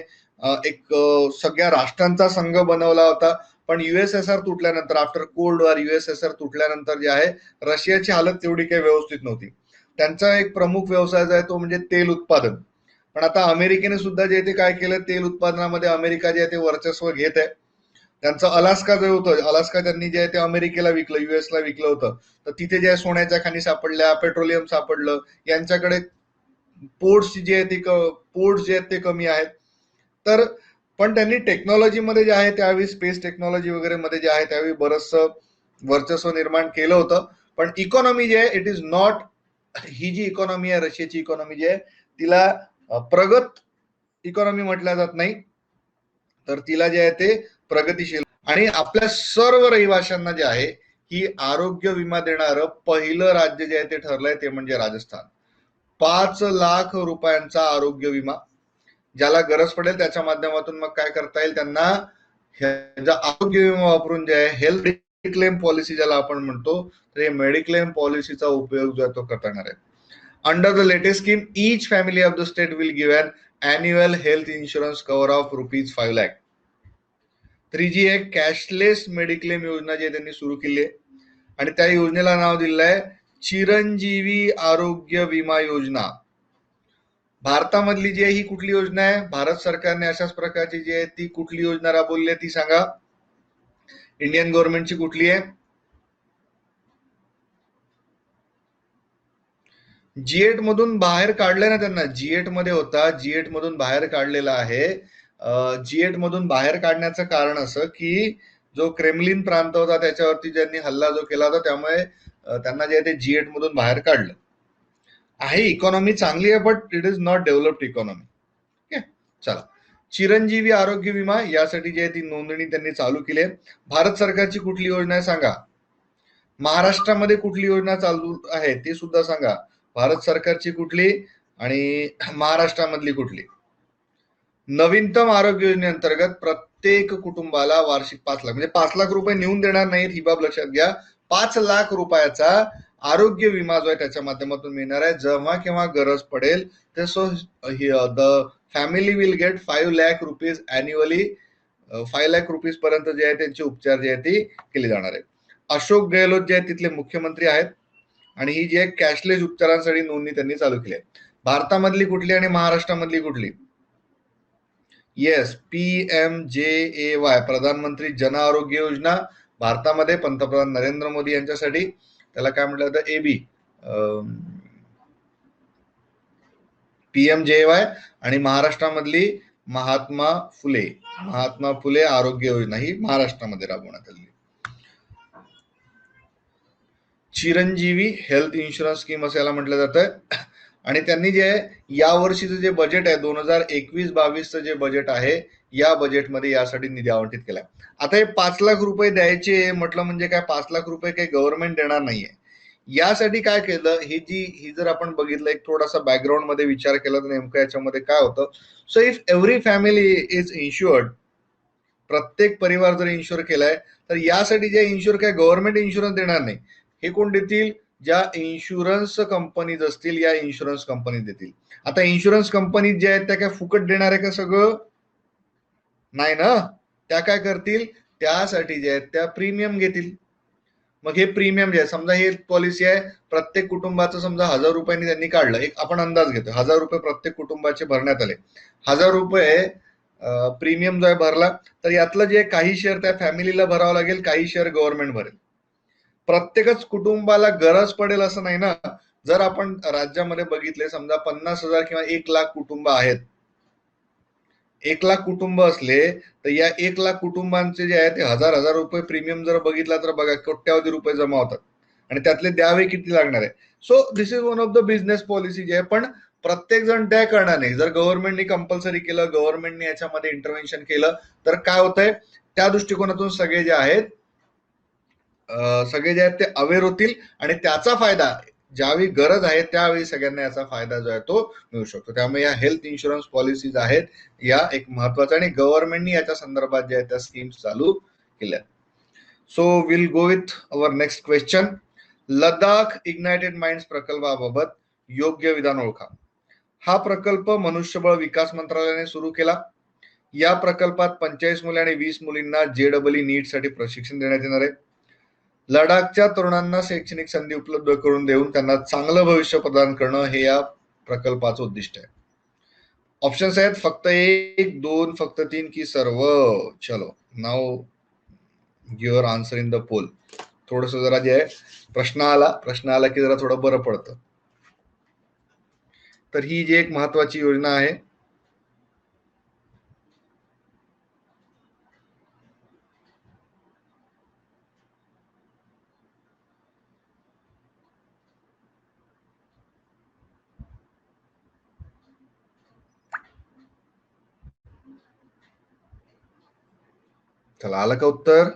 एक सगळ्या राष्ट्रांचा संघ बनवला होता, पण USSR तुटल्यानंतर, आफ्टर कोल्ड वॉर USSR तुटल्यानंतर जे आहे रशियाची हालत तेवढी काही व्यवस्थित नव्हती. त्यांचा एक प्रमुख व्यवसाय जो आहे तो म्हणजे तेल उत्पादन. पण आता अमेरिकेने सुद्धा जे ते काय केलं, तेल उत्पादनामध्ये अमेरिका जे आहे ते वर्चस्व घेत आहे. त्यांचं अलास्का जे होतं, अलास्का त्यांनी जे आहे ते अमेरिकेला विकलं, US ला विकलं होतं. तर तिथे जे सोन्याच्या खाणी सापडल्या, पेट्रोलियम सापडलं. यांच्याकडे पोर्ट्स जे आहेत ते कमी आहेत. तर पण त्यांनी टेक्नॉलॉजीमध्ये जे आहे त्यावेळी स्पेस टेक्नॉलॉजी वगैरे मध्ये जे आहे त्यावेळी बरंचसं वर्चस्व निर्माण केलं होतं. पण इकॉनॉमी जे आहे इट इज नॉट, ही जी इकॉनॉमी आहे रशियाची इकॉनॉमी जी आहे तिला प्रगत इकॉनॉमी म्हटल्या जात नाही, तर तिला जे आहे ते प्रगतीशील. आणि आपल्या सर्व रहिवाशांना जे आहे ही आरोग्य विमा देणारं पहिलं राज्य जे आहे ते ठरलंय ते म्हणजे राजस्थान. 5 लाख रुपयांचा आरोग्य विमा, ज्याला गरज पडेल त्याच्या माध्यमातून मग काय करता येईल त्यांना, ह्याचा आरोग्य विमा वापरून जे आहे हेल्थ मेडिक्लेम पॉलिसी ज्याला आपण म्हणतो, तर हे मेडिक्लेम पॉलिसीचा उपयोग जो आहे तो करता येणार आहे. Under the latest scheme, each family of the state will give an annual health insurance cover of ₹5 lakh. 3G एक कॅशलेस मेडिक्लेम योजना जी त्यांनी सुरू केली आहे आणि त्या योजनेला नाव दिलेलं आहे चिरंजीवी आरोग्य विमा योजना. भारतामधली जी आहे ही कुठली योजना आहे? भारत सरकारने अशाच प्रकारची जी आहे ती कुठली योजना राबवली आहे ती सांगा. इंडियन गव्हर्नमेंटची कुठली आहे? G8 मधून बाहेर काढले ना त्यांना. G8 मध्ये होता, G8 मधून बाहेर काढलेला आहे. G8 मधून बाहेर काढण्याचं कारण असं की जो क्रेमलिन प्रांत होता त्याच्यावरती ज्यांनी हल्ला जो केला होता त्यामुळे त्यांना जे आहे ते G8 मधून बाहेर काढलं आहे. इकॉनॉमी चांगली आहे but it is not developed economy. Okay, चला. चिरंजीवी आरोग्य विमा यासाठी जी आहे ती नोंदणी त्यांनी चालू केली आहे. भारत सरकारची कुठली योजना आहे सांगा. महाराष्ट्रामध्ये कुठली योजना चालू आहे ते सुद्धा सांगा. भारत सरकारची कुठली आणि महाराष्ट्रामधली कुठली. नवीनतम आरोग्य योजनेअंतर्गत प्रत्येक कुटुंबाला वार्षिक 5 लाख म्हणजे 5 लाख रुपये नेऊन देणार नाहीत ही बाब लक्षात घ्या. 5 लाख रुपयाचा आरोग्य विमा जो आहे त्याच्या माध्यमातून मिळणार आहे. जेव्हा केव्हा गरज पडेल ते so the family will get 5 lakh rupees annually. 5 lakh rupees पर्यंत जे आहे त्यांचे उपचार जे आहे ती केले जाणार आहे. अशोक गेहलोत जे आहेत तिथले मुख्यमंत्री आहेत आणि ही जी आहे कॅशलेस उपचारांसाठी नोंदणी त्यांनी चालू केली आहे. भारतामधली कुठली आणि महाराष्ट्रामधली कुठली? येस, PMJAY प्रधानमंत्री जन आरोग्य योजना. भारतामध्ये पंतप्रधान नरेंद्र मोदी यांच्यासाठी त्याला काय म्हटलं जातं? AB PMJAY. आणि महाराष्ट्रामधली महात्मा फुले आरोग्य योजना ही महाराष्ट्रामध्ये राबवण्यात आली. चिरंजीवी हेल्थ इन्शुरन्स स्कीम असं याला म्हटलं जातं. आणि त्यांनी जे या वर्षीचं जे बजेट आहे 2021-22चं जे बजेट आहे या बजेटमध्ये यासाठी निधी आवंटित केलाय. आता हे 5 लाख रुपये द्यायचे म्हटलं म्हणजे काय 5 लाख रुपये काही गव्हर्नमेंट देणार नाहीये. यासाठी काय केलं ही जर आपण बघितलं एक थोडासा बॅकग्राऊंड मध्ये विचार केला तर नेमकं याच्यामध्ये काय होतं. So if every family is insured, प्रत्येक परिवार जर इन्शुअर केलाय तर यासाठी जे इन्शुअर काय गव्हर्नमेंट इन्शुरन्स देणार नाही. हे कोण देतील? ज्या इन्शुरन्स कंपनीज असतील या इन्शुरन्स कंपनी देतील. आता इन्शुरन्स कंपनी ज्या आहेत त्या काय फुकट देणार आहे का सगळं? नाही ना. त्या काय करतील? त्यासाठी जे आहेत त्या प्रीमियम घेतील. मग हे प्रीमियम जे आहे समजा हे पॉलिसी आहे प्रत्येक कुटुंबाचं समजा 1000 रुपयांनी त्यांनी काढलं. एक आपण अंदाज घेतो 1000 रुपये प्रत्येक कुटुंबाचे भरण्यात आले. 1000 रुपये प्रीमियम जो आहे भरला तर यातलं जे काही शेअर त्या फॅमिलीला भरावं लागेल, काही शेअर गव्हर्नमेंट भरेल. प्रत्येकच कुटुंबाला गरज पडेल असं नाही ना. जर आपण राज्यामध्ये बघितले समजा 50,000 किंवा 1 लाख कुटुंब आहेत. 1 लाख कुटुंब असले तर या 1 लाख कुटुंबांचे जे आहे ते हजार रुपये प्रीमियम जर बघितला तर बघा कोट्यावधी रुपये जमा होतात आणि त्यातले द्यावे किती लागणार आहे. So this is one of the business policy जे आहे. पण प्रत्येक जण त्या करणार नाही. जर गव्हर्नमेंटने कंपल्सरी केलं, गव्हर्नमेंटने याच्यामध्ये इंटरव्हेन्शन केलं तर काय होतंय त्या दृष्टिकोनातून सगळे जे आहेत ते अवेअर होतील आणि त्याचा फायदा ज्यावेळी गरज आहे त्यावेळी सगळ्यांना याचा फायदा जो आहे तो मिळू शकतो. त्यामुळे या हेल्थ इन्शुरन्स पॉलिसीज आहेत या एक महत्वाचा आणि गव्हर्नमेंटने याच्या संदर्भात ज्या त्या स्कीम्स चालू केल्या. So will go with our next question. Ladakh ignited minds प्रकल्पाबाबत योग्य विधान ओळखा. हा प्रकल्प मनुष्यबळ विकास मंत्रालयाने सुरू केला. या प्रकल्पात 45 मुले आणि 20 मुलींना JEE नीट साठी प्रशिक्षण देण्यात येणार आहे. लडाखच्या तरुणांना शैक्षणिक संधी उपलब्ध करून देऊन त्यांना चांगलं भविष्य प्रदान करणं हे या प्रकल्पाचं उद्दिष्ट आहे. ऑप्शन्स आहेत फक्त 1, 2, फक्त 3 की सर्व. चलो now your answer in the poll. थोडस जरा जे आहे प्रश्न आला की जरा थोडं बरं पडतं. तर ही जी एक महत्वाची योजना आहे. चला आलं का उत्तर?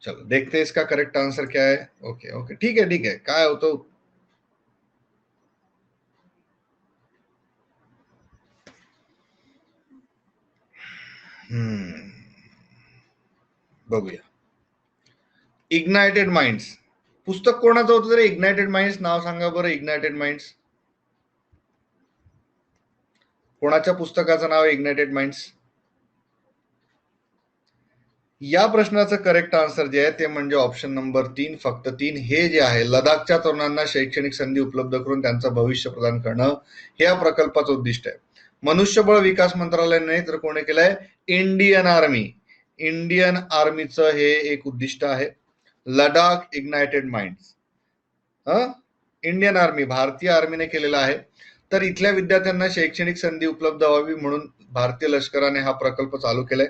चलो देखते हैं इसका करेक्ट आंसर क्या है. ओके ओके ठीक है काय होतं. बघूया. इग्नायटेड माइंड्स पुस्तक कोणाचं होतं तरी? इग्नायटेड माइंड्स नाव सांगा बरं. इग्नायटेड माइंड्स कोणाच्या पुस्तकाचं नाव आहे? इग्नायटेड माइंड्स या प्रश्नाचं करेक्ट आन्सर जे आहे ते म्हणजे ऑप्शन नंबर 3, फक्त 3. हे जे आहे लडाखच्या तरुणांना शैक्षणिक संधी उपलब्ध करून त्यांचं भविष्य प्रदान करणं हे या प्रकल्पाचं उद्दिष्ट आहे. मनुष्यबळ विकास मंत्रालयाने तर कोणी केलंय? Indian army. इंडियन आर्मीचं हे एक उद्दिष्ट आहे. Ladakh ignited minds, Indian army, भारतीय आर्मीने केलेला आहे. तर इथल्या विद्यार्थ्यांना शैक्षणिक संधी उपलब्ध व्हावी म्हणून भारतीय लष्कराने हा प्रकल्प चालू केलाय.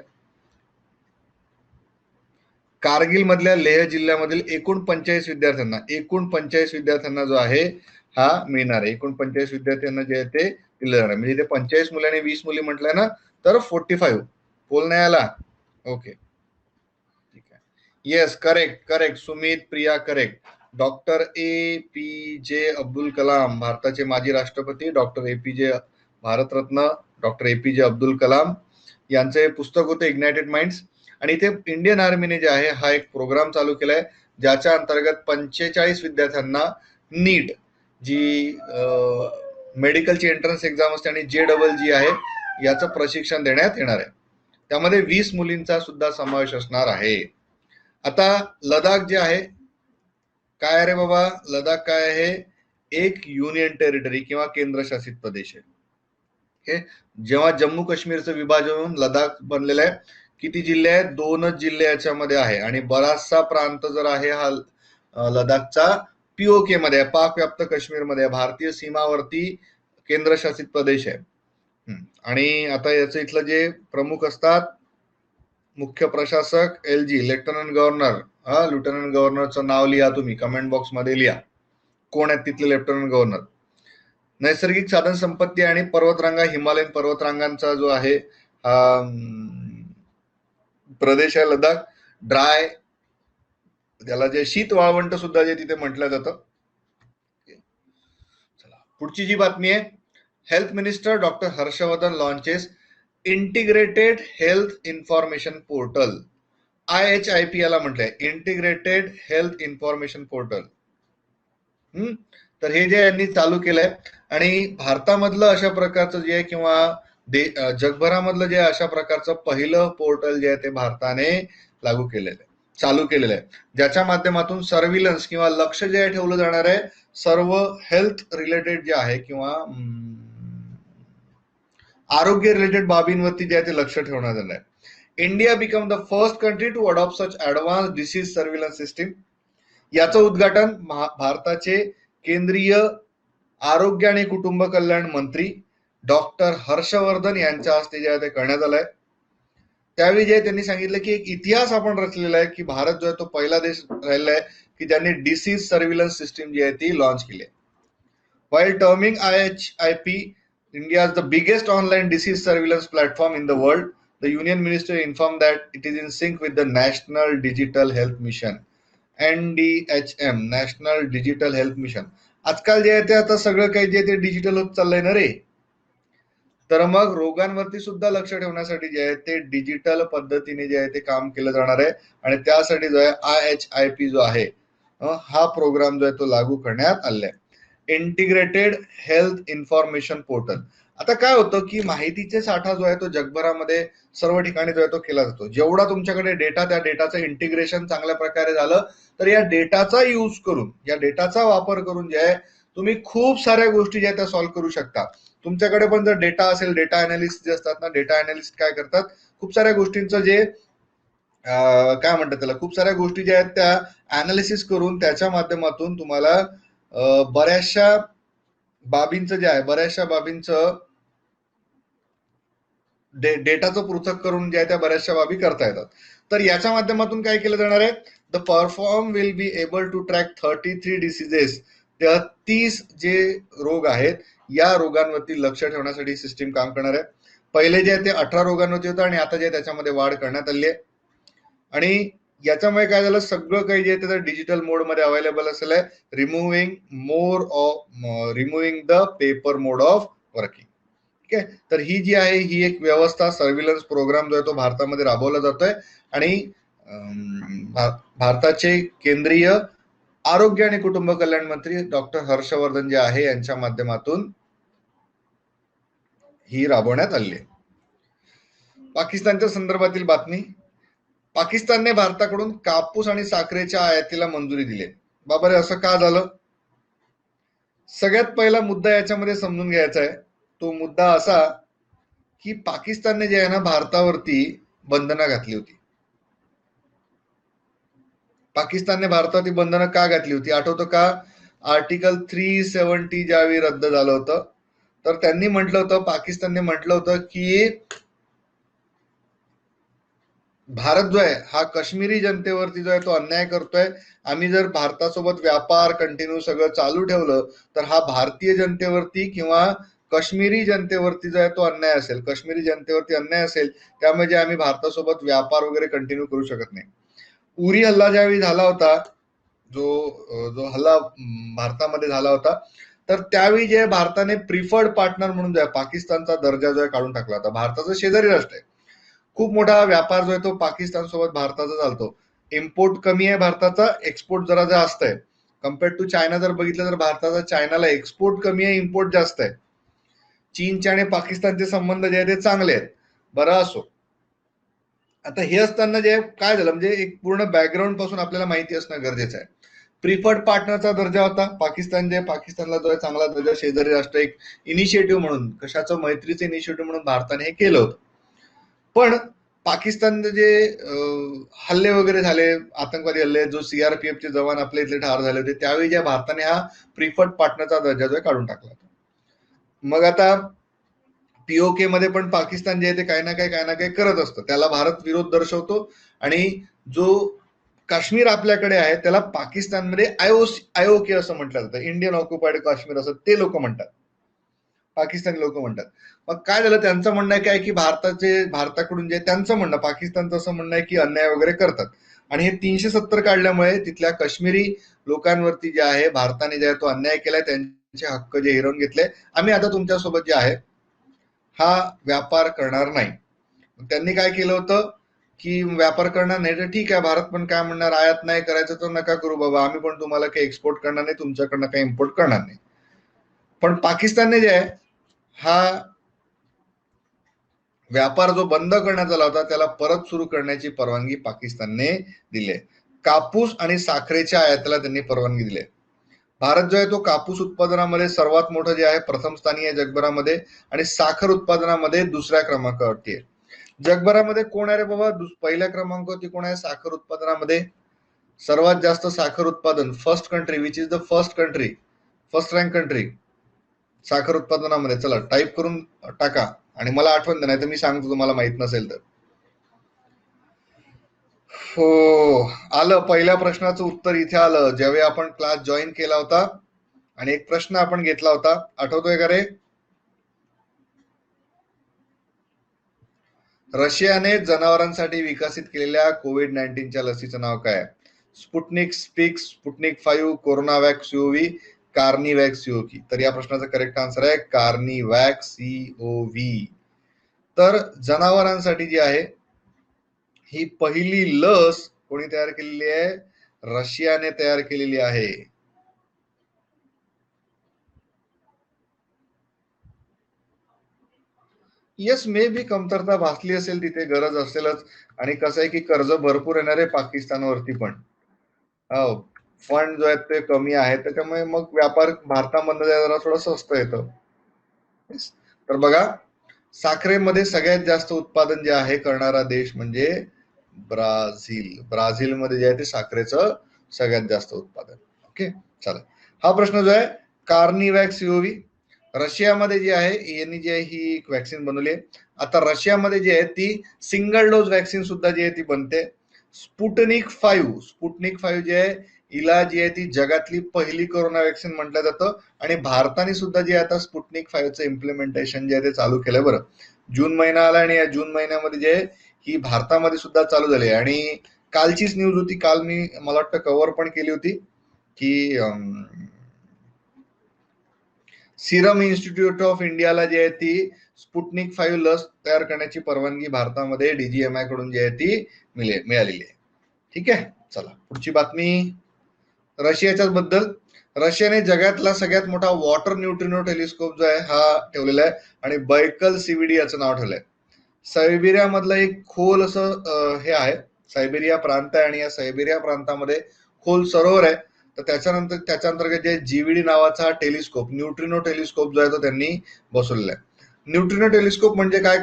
कारगिल मधल्या लेह जिल्ह्यामधील एकूण 45 विद्यार्थ्यांना जो आहे हा मिळणार आहे. एकूण 45 विद्यार्थ्यांना जे आहे ते दिलं जाणार. म्हणजे ते 45 मुली आणि 20 मुली म्हटलंय ना, तर 45 बोल नाही आला. ओके, ठीक आहे. Yes, correct. Sumit, Priya, correct. Doctor APJ Abdul Kalam, भारताचे माजी राष्ट्रपती doctor APJ, Bharat Ratna doctor APJ Abdul Kalam यांचे पुस्तक होते इग्नायटेड माइंड्स. आणि इथे इंडियन आर्मीने जे आहे हा एक प्रोग्राम चालू केलाय ज्याच्या अंतर्गत 45 विद्यार्थ्यांना नीट, जी मेडिकलची एंट्रन्स एक्झाम असते, आणि JEE आहे याचं प्रशिक्षण देण्यात येणार आहे. त्यामध्ये 20 मुलींचा सुद्धा समावेश असणार आहे. आता लडाख जे आहे काय रे बाबा, लडाख काय आहे? एक युनियन टेरिटरी किंवा केंद्रशासित प्रदेश आहे. जेव्हा जम्मू काश्मीरचं विभाजन होऊन लडाख बनलेलं आहे. किती जिल्हे आहेत? 2च जिल्हे याच्यामध्ये आहे. आणि बराचसा प्रांत जर आहे हा लडाखचा POK मध्ये आहे, पाक व्याप्त काश्मीर मध्ये आहे, भारतीय सीमावर्ती केंद्रशासित प्रदेश आहे. आणि आता याचं इथलं जे प्रमुख असतात, मुख्य प्रशासक LG, लेफ्टनंट गव्हर्नर. लेफ्टनंट गव्हर्नरचं नाव लिहा तुम्ही, कमेंट बॉक्स मध्ये लिहा कोण आहेत तिथले लेफ्टनंट गव्हर्नर. नैसर्गिक साधन संपत्ती आणि पर्वतरांगा, हिमालयन पर्वतरांगांचा जो आहे प्रदेश आहे लडाख. ड्राय, त्याला जे शीत वाळवंट सुद्धा जे तिथे म्हटलं जातं. पुढची जी बातमी आहे, health minister doctor Harshvardhan launches integrated health information portal. IHIP याला म्हटलंय, इंटिग्रेटेड हेल्थ इन्फॉर्मेशन पोर्टल. तर हे जे यांनी चालू केलंय, आणि भारतामधलं अशा प्रकारचं जे आहे किंवा जगभरामधलं जे अशा प्रकारचं पहिलं पोर्टल जे आहे ते भारताने लागू केलेलं आहे, चालू केलेलं आहे, ज्याच्या माध्यमातून सर्व्हिलन्स किंवा लक्ष जे आहे ठेवलं जाणार आहे सर्व हेल्थ रिलेटेड जे आहे किंवा आरोग्य रिलेटेड बाबींवरती जे आहे ते लक्ष ठेवण्यात आलं आहे. India become the first country to adopt such advance disease surveillance system. याचं उद्घाटन भारताचे केंद्रीय आरोग्य आणि कुटुंब कल्याण मंत्री डॉक्टर हर्षवर्धन यांच्या हस्ते जे आहे ते करण्यात आलंय. त्यावेळी जे त्यांनी सांगितलं की एक इतिहास आपण रचलेला आहे की भारत जो आहे तो पहिला देश राहिला आहे की ज्यांनी डिसीज सर्व्हिलन्स सिस्टीम जी आहे ती लॉन्च केली आहे. While terming IHIP India's the biggest online disease surveillance platform in the world, the Union Minister informed that it is in sync with the National Digital Health Mission, NDHM, National Digital Health Mission. आजकाल जे आहे ते आता सगळं काही जे ते digital होत चाललंय ना रे, तर मग रोगांवरती सुद्धा लक्ष ठेवण्यासाठी जे आहे ते डिजिटल पद्धतीने जे आहे ते काम केलं जाणार आहे. आणि त्यासाठी जो आहे IHIP जो आहे हा प्रोग्राम जो आहे तो लागू करण्यात आलेला आहे, इंटिग्रेटेड हेल्थ इन्फॉर्मेशन पोर्टल. आता काय होतं की माहितीचे साठा जो आहे तो जगभरामध्ये सर्व ठिकाणी जो आहे तो केला जातो. जेवढा तुमच्याकडे डेटा, त्या डेटाचं इंटिग्रेशन चांगल्या प्रकारे झालं तर या डेटाचा यूज करून, या डेटाचा वापर करून जे आहे तुम्ही खूप साऱ्या गोष्टी ज्या त्या सॉल्व्ह करू शकता. तुमच्याकडे पण जर डेटा असेल, डेटा अनालिस्ट जे असतात ना, डेटा अनालिस्ट काय करतात, खूप साऱ्या गोष्टींचं जे काय म्हणतात त्याला, खूप साऱ्या गोष्टी ज्या आहेत त्या अनालिसिस करून त्याच्या माध्यमातून तुम्हाला बऱ्याचशा बाबींचं जे आहे, बऱ्याचशा बाबींचं डेटाचं पृथक करून जे आहे त्या बऱ्याचशा बाबी करता येतात. तर याच्या माध्यमातून काय केलं जाणार आहे, the perform will be able to track 33 diseases. 33 जे रोग आहेत या रोगांवरती लक्ष ठेवण्यासाठी सिस्टीम काम करणार आहे. पहिले जे आहे ते 18 रोगांवरती होतं आणि आता जे त्याच्यामध्ये वाढ करण्यात आली आहे. आणि याच्यामुळे काय झालं, सगळं काही जे आहे ते डिजिटल मोड मध्ये अवेलेबल असेल आहे, removing the paper mode of working. ठीक आहे, तर ही जी आहे ही एक व्यवस्था, सर्व्हिलन्स प्रोग्राम जो आहे तो भारतामध्ये राबवला जातोय. आणि भारताचे केंद्रीय आरोग्य आणि कुटुंब कल्याण मंत्री डॉक्टर हर्षवर्धन जे आहे यांच्या माध्यमातून ही राबवण्यात आली आहे. पाकिस्तानच्या संदर्भातील बातमी, पाकिस्तानने भारताकडून कापूस आणि साखरेच्या आयातीला मंजुरी दिली. बाबा रे, असं का झालं? सगळ्यात पहिला मुद्दा याच्यामध्ये समजून घ्यायचा आहे. तो मुद्दा असा की पाकिस्तानने जे आहे ना भारतावरती बंधनं घातली होती. पाकिस्तानने भारतावरती बंधनं का घातली होती आठवतं का? आर्टिकल 370 ज्यावेळी रद्द झालं होतं तर त्यांनी म्हटलं होतं, पाकिस्तानने म्हटलं होतं की भारत जो आहे हा काश्मीरी जनतेवरती जो आहे तो अन्याय करतोय. आम्ही जर भारतासोबत व्यापार कंटिन्यू सगळं चालू ठेवलं तर हा भारतीय जनतेवरती किंवा काश्मीरी जनतेवरती जो आहे तो अन्याय असेल. काश्मीरी जनतेवरती अन्याय असेल, त्यामुळे जे आम्ही भारतासोबत व्यापार वगैरे कंटिन्यू करू शकत नाही. उरी हल्ला ज्यावेळी झाला होता, जो हल्ला भारतामध्ये झाला होता, तर त्यावेळी जे भारताने प्रिफर्ड पार्टनर म्हणून जो आहे पाकिस्तानचा दर्जा जो आहे काढून टाकला होता. भारताचं शेजारी राष्ट्र आहे. खूप मोठा व्यापार जो आहे तो पाकिस्तान सोबत भारताचा चालतो. इम्पोर्ट कमी आहे भारताचा, एक्सपोर्ट जरा जास्त आहे. कम्पेअर्ड टू चायना जर बघितलं तर भारताचा चायनाला एक्सपोर्ट कमी आहे, इम्पोर्ट जास्त आहे. चीनचे आणि पाकिस्तानचे संबंध जे आहे ते चांगले आहेत. बरं असो, आता हे असताना जे काय झालं म्हणजे एक पूर्ण बॅकग्राऊंड पासून आपल्याला माहिती असणं गरजेचं आहे. प्रिफर्ड पार्टनरचा दर्जा होता. पाकिस्तानला जो आहे चांगला दर्जा शेजारी राष्ट्र एक इनिशिएटिव्ह म्हणून, कशाचं मैत्रीचं इनिशिएटिव्ह म्हणून भारताने हे केलं होतं. पण पाकिस्तानचे जे हल्ले वगैरे झाले, आतंकवादी हल्ले, जो सीआरपीएफचे जवान आपल्या इथले ठार झाले होते, त्यावेळी ज्या भारताने हा प्रिफर्ड पार्टनरचा दर्जा जो काढून टाकला होता. मग आता पीओके मध्ये पण पाकिस्तान जे आहे ते काही ना काही करत असतं. त्याला भारत विरोध दर्शवतो आणि जो काश्मीर आपल्याकडे आहे त्याला पाकिस्तानमध्ये आयओके असं म्हटलं जातं. इंडियन ऑक्युपाइड काश्मीर असं ते लोक म्हणतात, पाकिस्तानी लोक म्हणतात. मग काय झालं, त्यांचं म्हणणं आहे काय की भारताकडून जे त्यांचं म्हणणं, पाकिस्तानचं असं म्हणणं आहे की अन्याय वगैरे करतात. आणि हे 370 काढल्यामुळे तिथल्या काश्मीरी लोकांवरती जे आहे भारताने जे आहे तो अन्याय केलाय, त्यांचे हक्क जे हिरावून घेतले. आम्ही आता तुमच्यासोबत जे आहे हा व्यापार करणार नाही. त्यांनी काय केलं होतं की व्यापार करणार नाही तर ठीक आहे, भारत पण काय म्हणणार, आयात नाही करायचं तर नका करू बाबा, आम्ही पण तुम्हाला काही एक्सपोर्ट करणार नाही, तुमच्याकडनं काही इम्पोर्ट करणार नाही. पण पाकिस्तानने जे आहे हा व्यापार जो बंद करण्यात आला होता त्याला परत सुरू करण्याची परवानगी पाकिस्तानने दिली. कापूस आणि साखरेच्या आयातीला त्यांनी परवानगी दिली. भारत जो आहे तो कापूस उत्पादनामध्ये सर्वात मोठं जे आहे प्रथम स्थानी आहे जगभरामध्ये, आणि साखर उत्पादनामध्ये दुसऱ्या क्रमांकावरती आहे. जगभरामध्ये कोण आहे रे बाबा पहिल्या क्रमांकावरती कोण आहे साखर उत्पादनामध्ये? सर्वात जास्त साखर उत्पादन, first country, which is the first rank country साखर उत्पादनामध्ये. चला टाईप करून टाका आणि मला आठवण द्या, नाही तर मी सांगतो तुम्हाला माहित नसेल तर. हो, आलं. पहिल्या प्रश्नाचं उत्तर इथे आलं ज्यावेळी आपण क्लास जॉईन केला होता आणि एक प्रश्न आपण घेतला होता, आठवतोय का रे? रशियाने जनावरांसाठी विकसित केलेल्या कोविड-19च्या लसीचं नाव काय? स्पुटनिक स्पिक्स, Sputnik 5, CoronaVac COV, CarniVac COV. तर या प्रश्नाचा करेक्ट आन्सर आहे कार्निवॅक सीओव्ही. तर जनावरांसाठी जी आहे ही पहिली लस कोणी तयार केलेली आहे? रशियाने तयार केलेली आहे. येस, मे बी कमतरता भासली असेल तिथे, गरज असेलच. आणि कसं आहे की कर्ज भरपूर येणार आहे पाकिस्तानवरती पण. हो, फंड जो आहे ते कमी आहे, त्याच्यामुळे मग व्यापार भारतामधनं जरा थोडं स्वस्त येतं. तर बघा, साखरेमध्ये सगळ्यात जास्त उत्पादन जे आहे करणारा देश म्हणजे ब्राझील. ब्राझीलमध्ये जे आहे ते साखरेचं सगळ्यात जास्त उत्पादन. ओके, चला. हा प्रश्न जो आहे कार्निवॅक सीओव्ही, रशियामध्ये जी आहे यांनी जी आहे ही एक वॅक्सिन बनवली आहे. आता रशियामध्ये जी आहे ती सिंगल डोस वॅक्सिन सुद्धा जी आहे ती बनते. स्पुटनिक 5 जी आहे हिला जी आहे ती जगातली पहिली कोरोना वॅक्सिन म्हटलं जातं. आणि भारताने सुद्धा जे आता स्पुटनिक 5चं इम्प्लिमेंटेशन जे आहे ते चालू केलंय. बरं, जून महिना आला आणि या जून महिन्यामध्ये जे ही भारतामध्ये सुद्धा चालू झाली. आणि कालचीच न्यूज होती, काल मी मला वाटतं कव्हर पण केली होती की सिरम इन्स्टिट्यूट ऑफ इंडियाला जी आहे ती स्पुटनिक 5 लस तयार करण्याची परवानगी भारतामध्ये डीजीएमआय कडून जी आहे ती मिळालेली आहे. ठीक आहे, चला पुढची बातमी रशियाच्याच बद्दल. रशियाने जगातला सगळ्यात मोठा वॉटर न्यूट्रिनो टेलिस्कोप जो आहे हा ठेवलेला आहे आणि बैकल सीव्हीडी याचं नाव ठेवलंय. सायबेरिया मधलं एक खोल असं हे आहे सायबेरिया प्रांत आहे आणि या सायबेरिया प्रांतामध्ये खोल सरोवर आहे. तर त्याच्यानंतर त्याच्या अंतर्गत जे जीवीडी नावाचा हा टेलिस्कोप, न्यूट्रिनो टेलिस्कोप जो आहे तो त्यांनी बसवलेला आहे. न्यूट्रिनो टेलिस्कोप म्हणजे काय,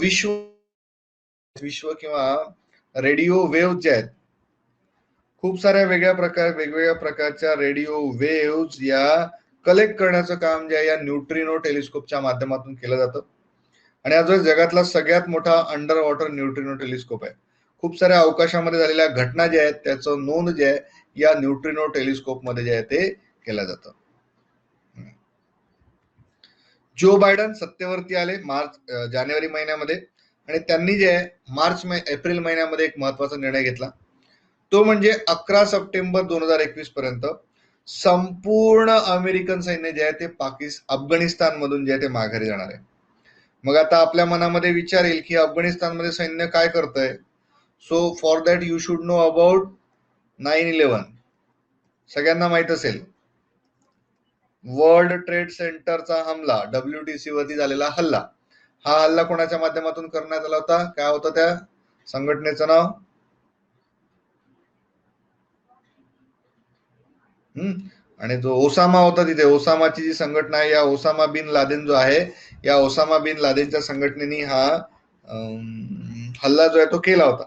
विश्व विश्व किंवा रेडिओ वेव्ह जे आहेत, खूप साऱ्या वेगवेगळ्या प्रकारच्या रेडिओ वेव्ह या कलेक्ट करण्याचं काम जे आहे या न्यूट्रिनो टेलिस्कोपच्या माध्यमातून केलं जातं. आणि हा जो जगातला सगळ्यात मोठा अंडर वॉटर न्यूट्रिनो टेलिस्कोप आहे. खूप साऱ्या अवकाशामध्ये झालेल्या घटना ज्या आहेत त्याचं नोंद जे आहे या न्यूट्रिनो टेलिस्कोप मध्ये जे आहे ते केलं जातं. जो बायडन सत्तेवरती आले जानेवारी महिन्यामध्ये आणि त्यांनी जे आहे एप्रिल महिन्यामध्ये एक महत्वाचा निर्णय घेतला. तो म्हणजे 11 सप्टेंबर 2021 पर्यंत संपूर्ण अमेरिकन सैन्य जे आहे ते अफगाणिस्तान मधून जे आहे ते माघारी जाणार आहे. मग आता आपल्या मनामध्ये विचार येईल की अफगाणिस्तानमध्ये सैन्य काय करतंय. So for that you should know about 9/11. सगळ्यांना माहित असेल, वर्ल्ड ट्रेड सेंटरचा हमला, WTC वरती झालेला हल्ला. हा हल्ला कोणाच्या माध्यमातून करण्यात आला होता, काय होतं त्या संघटनेचं नाव, आणि जो ओसामा होता तिथे, ओसामाची जी संघटना आहे, या ओसामा बिन लादेन जो आहे, या ओसामा बिन लादेनच्या संघटनेने हा हल्ला जो आहे तो केला होता.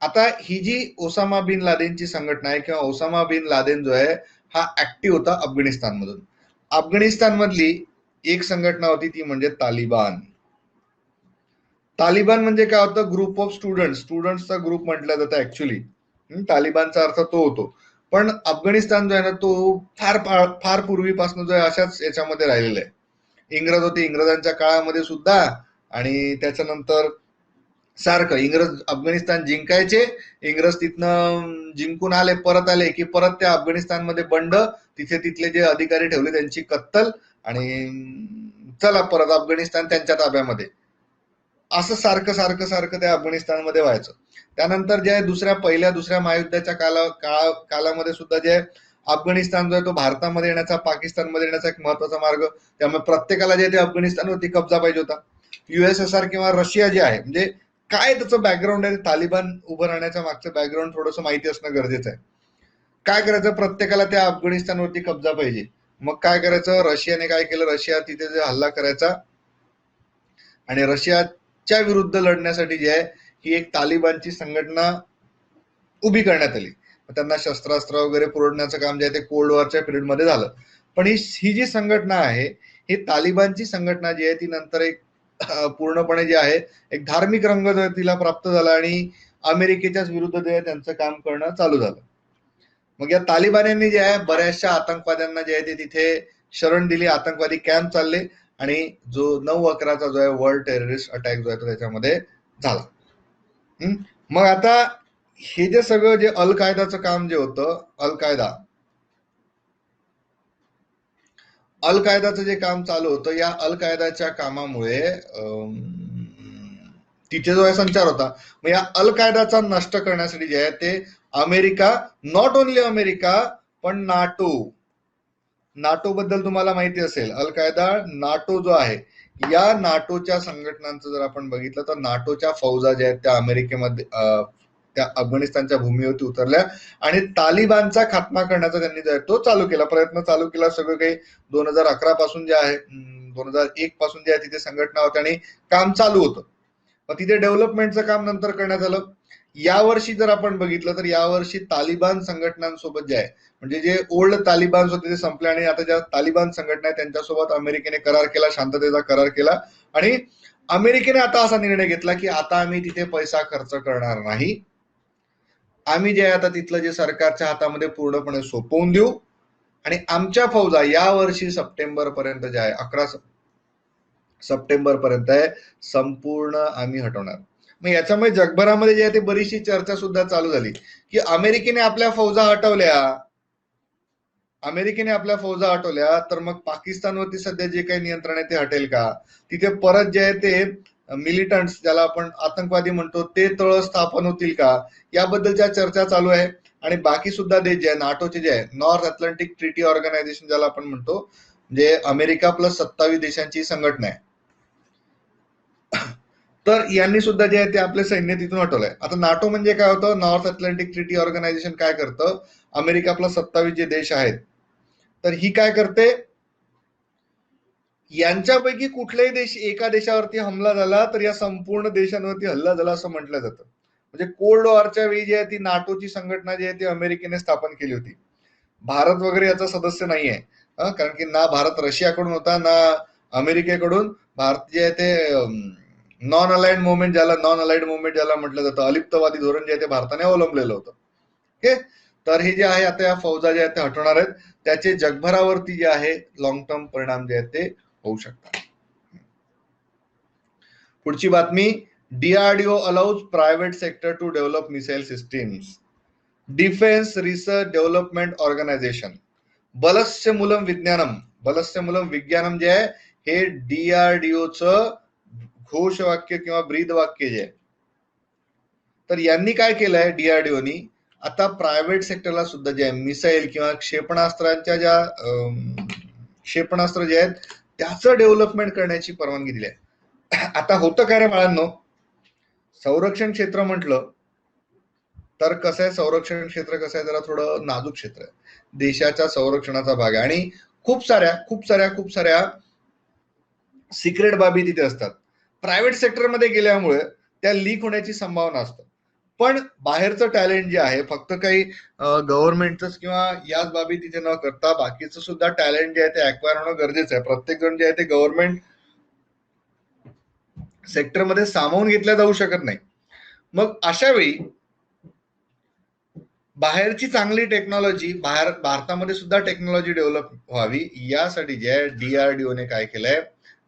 आता ही जी ओसामा बिन लादेनची संघटना आहे किंवा ओसामा बिन लादेन जो आहे हा ऍक्टिव्ह होता अफगाणिस्तान मधून. अफगाणिस्तान मधली एक संघटना होती ती म्हणजे तालिबान. तालिबान म्हणजे काय होतं, ग्रुप ऑफ स्टुडंट्सचा ग्रुप म्हटलं जातं ऍक्च्युली. तालिबानचा अर्थ तो होतो. पण अफगाणिस्तान जो आहे ना तो फार पूर्वीपासून जो आहे अशाच याच्यामध्ये राहिलेला आहे. इंग्रज होते, इंग्रजांच्या काळामध्ये सुद्धा, आणि त्याच्यानंतर सारखं इंग्रज अफगाणिस्तान जिंकायचे, इंग्रज तिथनं जिंकून आले, परत आले की परत त्या अफगाणिस्तानमध्ये बंड, तिथे तिथले जे अधिकारी ठेवले त्यांची कत्तल, आणि चला परत अफगाणिस्तान त्यांच्या ताब्यामध्ये. असं सारखं सारखं सारखं त्या अफगाणिस्तानमध्ये व्हायचं. त्यानंतर जे दुसऱ्या महायुद्धाच्या कालामध्ये सुद्धा जे अफगाणिस्तान जो आहे तो भारतामध्ये येण्याचा, पाकिस्तानमध्ये येण्याचा एक महत्वाचा मार्ग. त्यामुळे प्रत्येकाला जे ते अफगाणिस्तानवरती कब्जा पाहिजे होता. USSR किंवा रशिया जे आहे, म्हणजे काय त्याचं बॅकग्राऊंड आहे, तालिबान उभं राहण्याच्या मागचं बॅकग्राऊंड थोडंसं माहिती असणं गरजेचं आहे. काय करायचं, प्रत्येकाला त्या अफगाणिस्तानवरती कब्जा पाहिजे. मग काय करायचं, रशियाने काय केलं, रशिया तिथे जे हल्ला करायचा आणि रशियाच्या विरुद्ध लढण्यासाठी जे आहे ही एक तालिबानची संघटना उभी करण्यात आली. त्यांना शस्त्रास्त्र वगैरे पुरवण्याचं काम जे आहे ते कोल्ड वॉरच्या पिरियडमध्ये झालं. पण ही जी संघटना आहे, ही तालिबानची संघटना जी आहे ती नंतर एक पूर्णपणे जे आहे एक धार्मिक रंग जो आहे तिला प्राप्त झाला आणि अमेरिकेच्याच विरुद्ध जे आहे त्यांचं काम करणं चालू झालं. मग या तालिबान्यांनी जे आहे बऱ्याचशा आतंकवाद्यांना जे आहे ते तिथे शरण दिली, आतंकवादी कॅम्प चालले, आणि जो 9/11चा जो आहे वर्ल्ड टेररिस्ट अटॅक जो आहे तो त्याच्यामध्ये झाला. मग आता हे जे सगळं जे अल कायदाचं काम जे होतं, अल कायदाचं जे काम चालू होतं, या अल कायदाच्या कामामुळे तिथे जो आहे संचार होता. मग या अल कायदाचा नष्ट करण्यासाठी जे आहे ते अमेरिका, नॉट ओनली अमेरिका पण नाटो बद्दल तुम्हाला माहिती असेल, अल कायदा नाटो जो आहे, या नाटोच्या संघटनांचं जर आपण बघितलं तर नाटोच्या फौजा ज्या आहेत त्या अमेरिकेमध्ये त्या अफगाणिस्तानच्या भूमीवरती उतरल्या आणि तालिबानचा खात्मा करण्याचा त्यांनी जो आहे तो प्रयत्न चालू केला. सगळं काही 2011 पासून जे आहे, 2001 पासून जे आहे तिथे संघटना होत्या आणि काम चालू होतं. मग तिथे डेव्हलपमेंटचं काम नंतर करण्यात आलं. यावर्षी जर आपण बघितलं तर यावर्षी तालिबान संघटनांसोबत जे आहे, म्हणजे जे ओल्ड तालिबान होते ते संपले आणि आता ज्या तालिबान संघटना आहे त्यांच्यासोबत अमेरिकेने करार केला, शांततेचा करार केला. आणि अमेरिकेने आता असा निर्णय घेतला की आता आम्ही तिथे पैसा खर्च करणार नाही, आम्ही जे आता तिथलं जे सरकारच्या हातामध्ये पूर्णपणे सोपवून देऊ आणि आमच्या फौजा या वर्षी सप्टेंबर पर्यंत जे आहे 11 सप्टेंबर पर्यंत आहे संपूर्ण आम्ही हटवणार. मग याच्यामुळे जगभरामध्ये जे आहे ते बरीचशी चर्चा सुद्धा चालू झाली की अमेरिकेने आपल्या फौजा हटवल्या तर मग पाकिस्तानवरती सध्या जे काही नियंत्रण आहे ते हटेल का, तिथे परत जे आहे ते मिलिटंट्स ज्याला आपण आतंकवादी म्हणतो ते तळ स्थापन होतील का, याबद्दलच्या चर्चा चालू आहे. आणि बाकी सुद्धा देश जे आहे नाटोचे जे आहे, नॉर्थ अटलांटिक ट्रिटी ऑर्गनायझेशन ज्याला आपण म्हणतो, जे अमेरिका प्लस 27 देशांची संघटना आहे, तर यांनी सुद्धा जे आहे ते आपले सैन्य तिथून हटवलंय. आता नाटो म्हणजे काय होतं, नॉर्थ अटलांटिक ट्रिटी ऑर्गनायझेशन काय करतं, अमेरिका प्लस 27 जे देश आहेत, तर ही काय करते, यांच्यापैकी कुठल्याही देश एका देशावरती हमला झाला तर या संपूर्ण देशांवरती हल्ला झाला असं म्हटलं जातं. म्हणजे कोल्ड वॉरच्या वेळी जी आहे ती नाटोची संघटना जी आहे ती अमेरिकेने स्थापन केली होती. भारत वगैरे याचा सदस्य नाहीये, कारण की ना भारत रशियाकडून होता ना अमेरिकेकडून. भारत जे आहे ते नॉन अलाइड मुवमेंट ज्याला म्हटलं जातं, अलिप्तवादी धोरण जे आहे ते भारताने अवलंबलेलं होतं. ओके, तर हे जे आहे आता या फौजा जे आहेत ते हटवणार आहेत, त्याचे जगभरावरती जे आहे लॉंग टर्म परिणाम जे आहेत ते होऊ शकतात. पुढची बातमी, DRDO allows private sector to develop missile systems. Defence research development organisation बलस्य मूलम विज्ञानम जे आहे हे डीआरडीओचं घोषवाक्य किंवा ब्रीद वाक्य जे आहे. तर यांनी काय केलंय डीआरडीओनी, आता प्रायव्हेट सेक्टरला सुद्धा जे आहे मिसाईल किंवा क्षेपणास्त्रांच्या ज्या क्षेपणास्त्र जे आहेत त्याचं डेव्हलपमेंट करण्याची परवानगी दिली आहे. आता होतं काय रे बाळांनो, संरक्षण क्षेत्र म्हटलं तर कसं आहे, संरक्षण क्षेत्र कसं आहे, जरा थोडं नाजूक क्षेत्र आहे, देशाच्या संरक्षणाचा भाग आहे आणि खूप साऱ्या सिक्रेट बाबी तिथे असतात. प्रायव्हेट सेक्टरमध्ये गेल्यामुळे त्या लीक होण्याची संभावना असते. पण बाहेरचं टॅलेंट जे आहे, फक्त काही गव्हर्नमेंटच किंवा याच बाबी तिथे न करता बाकीचं सुद्धा टॅलेंट जे आहे ते अक्वायर होणं गरजेचं आहे. प्रत्येक जण जे आहे ते गव्हर्नमेंट सेक्टरमध्ये सामावून घेतल्या जाऊ शकत नाही. मग अशा वेळी बाहेरची चांगली टेक्नॉलॉजी भारतामध्ये सुद्धा टेक्नॉलॉजी डेव्हलप व्हावी यासाठी जे आहे डीआरडीओने काय केलंय,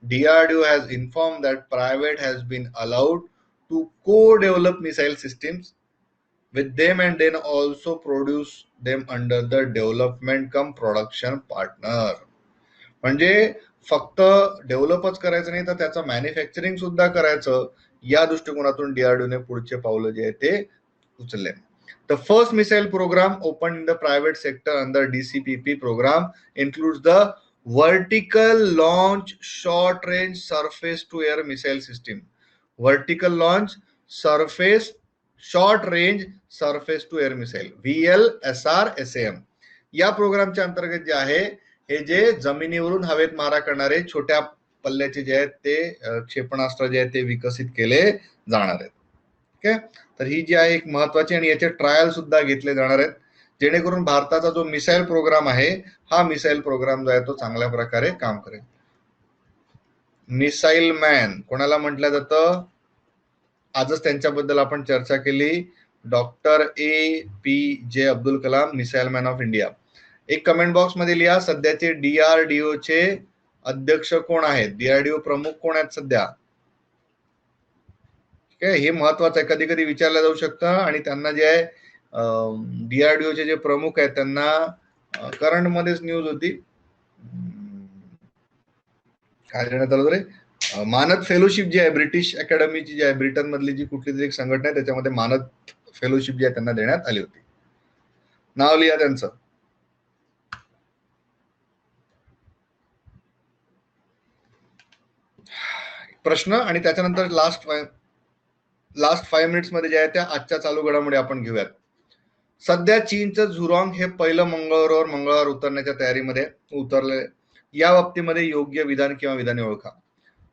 DRDO has inform that private has been allowed to co develop missile systems with them and then also produce them under the development come production partner. म्हणजे फक्त डेव्हलपच करायचं नाही तर त्याचं मॅन्युफॅक्चरिंग सुद्धा करायचं, या दृष्टिकोनातून डीआरडीओने पुढचे पावलं जे आहे ते उचलले. The first missile program opened in the private sector under DCPP program includes the vertical launch short range surface to air missile system. Vertical launch surface short range surface to air missile VLSRSAM या प्रोग्रामच्या अंतर्गत जे आहे हे जे जमिनीवरून हवेत मारा करणारे छोट्या पल्ल्याचे जे आहेत ते क्षेपणास्त्र जे आहेत ते विकसित केले जाणार आहेत. ओके, तर ही जी आहे एक महत्वाची आणि याचे ट्रायल सुद्धा घेतले जाणार आहेत, जेणेकरून भारताचा जो मिसाईल प्रोग्राम आहे हा मिसाईल प्रोग्राम जो आहे तो चांगल्या प्रकारे काम करेल. मिसाईल मॅन कोणाला म्हटलं जातं, आजच त्यांच्याबद्दल आपण चर्चा केली, doctor APJ Abdul Kalam, missile man of India. एक कमेंट बॉक्स मध्ये लिहा सध्याचे डीआरडीओ चे अध्यक्ष कोण आहेत, डीआरडीओ प्रमुख कोण आहेत सध्या. हे महत्वाचं आहे, कधी कधी विचारलं जाऊ शकतं आणि त्यांना जे आहे डीआरडीओ चे जे प्रमुख आहेत त्यांना करंट मध्येच न्यूज होती, काय देण्यात आलं रे, मानद फेलोशिप जी आहे ब्रिटिश अकॅडमीची जी आहे ब्रिटन मधली जी कुठली तरी एक संघटना आहे त्याच्यामध्ये मानद फेलोशिप जी आहे त्यांना देण्यात आली होती. नाव लिहा त्यांचं. प्रश्न आणि त्याच्यानंतर लास्ट 5 मिनिट्स मध्ये जे आहे त्या आजच्या चालू घडामोडी आपण घेऊयात. सध्या चीनचं झुरॉंग हे पहिलं मंगळवार उतरण्याच्या तयारीमध्ये उतरले. या बाबतीमध्ये योग्य विधान किंवा विधाने ओळखा.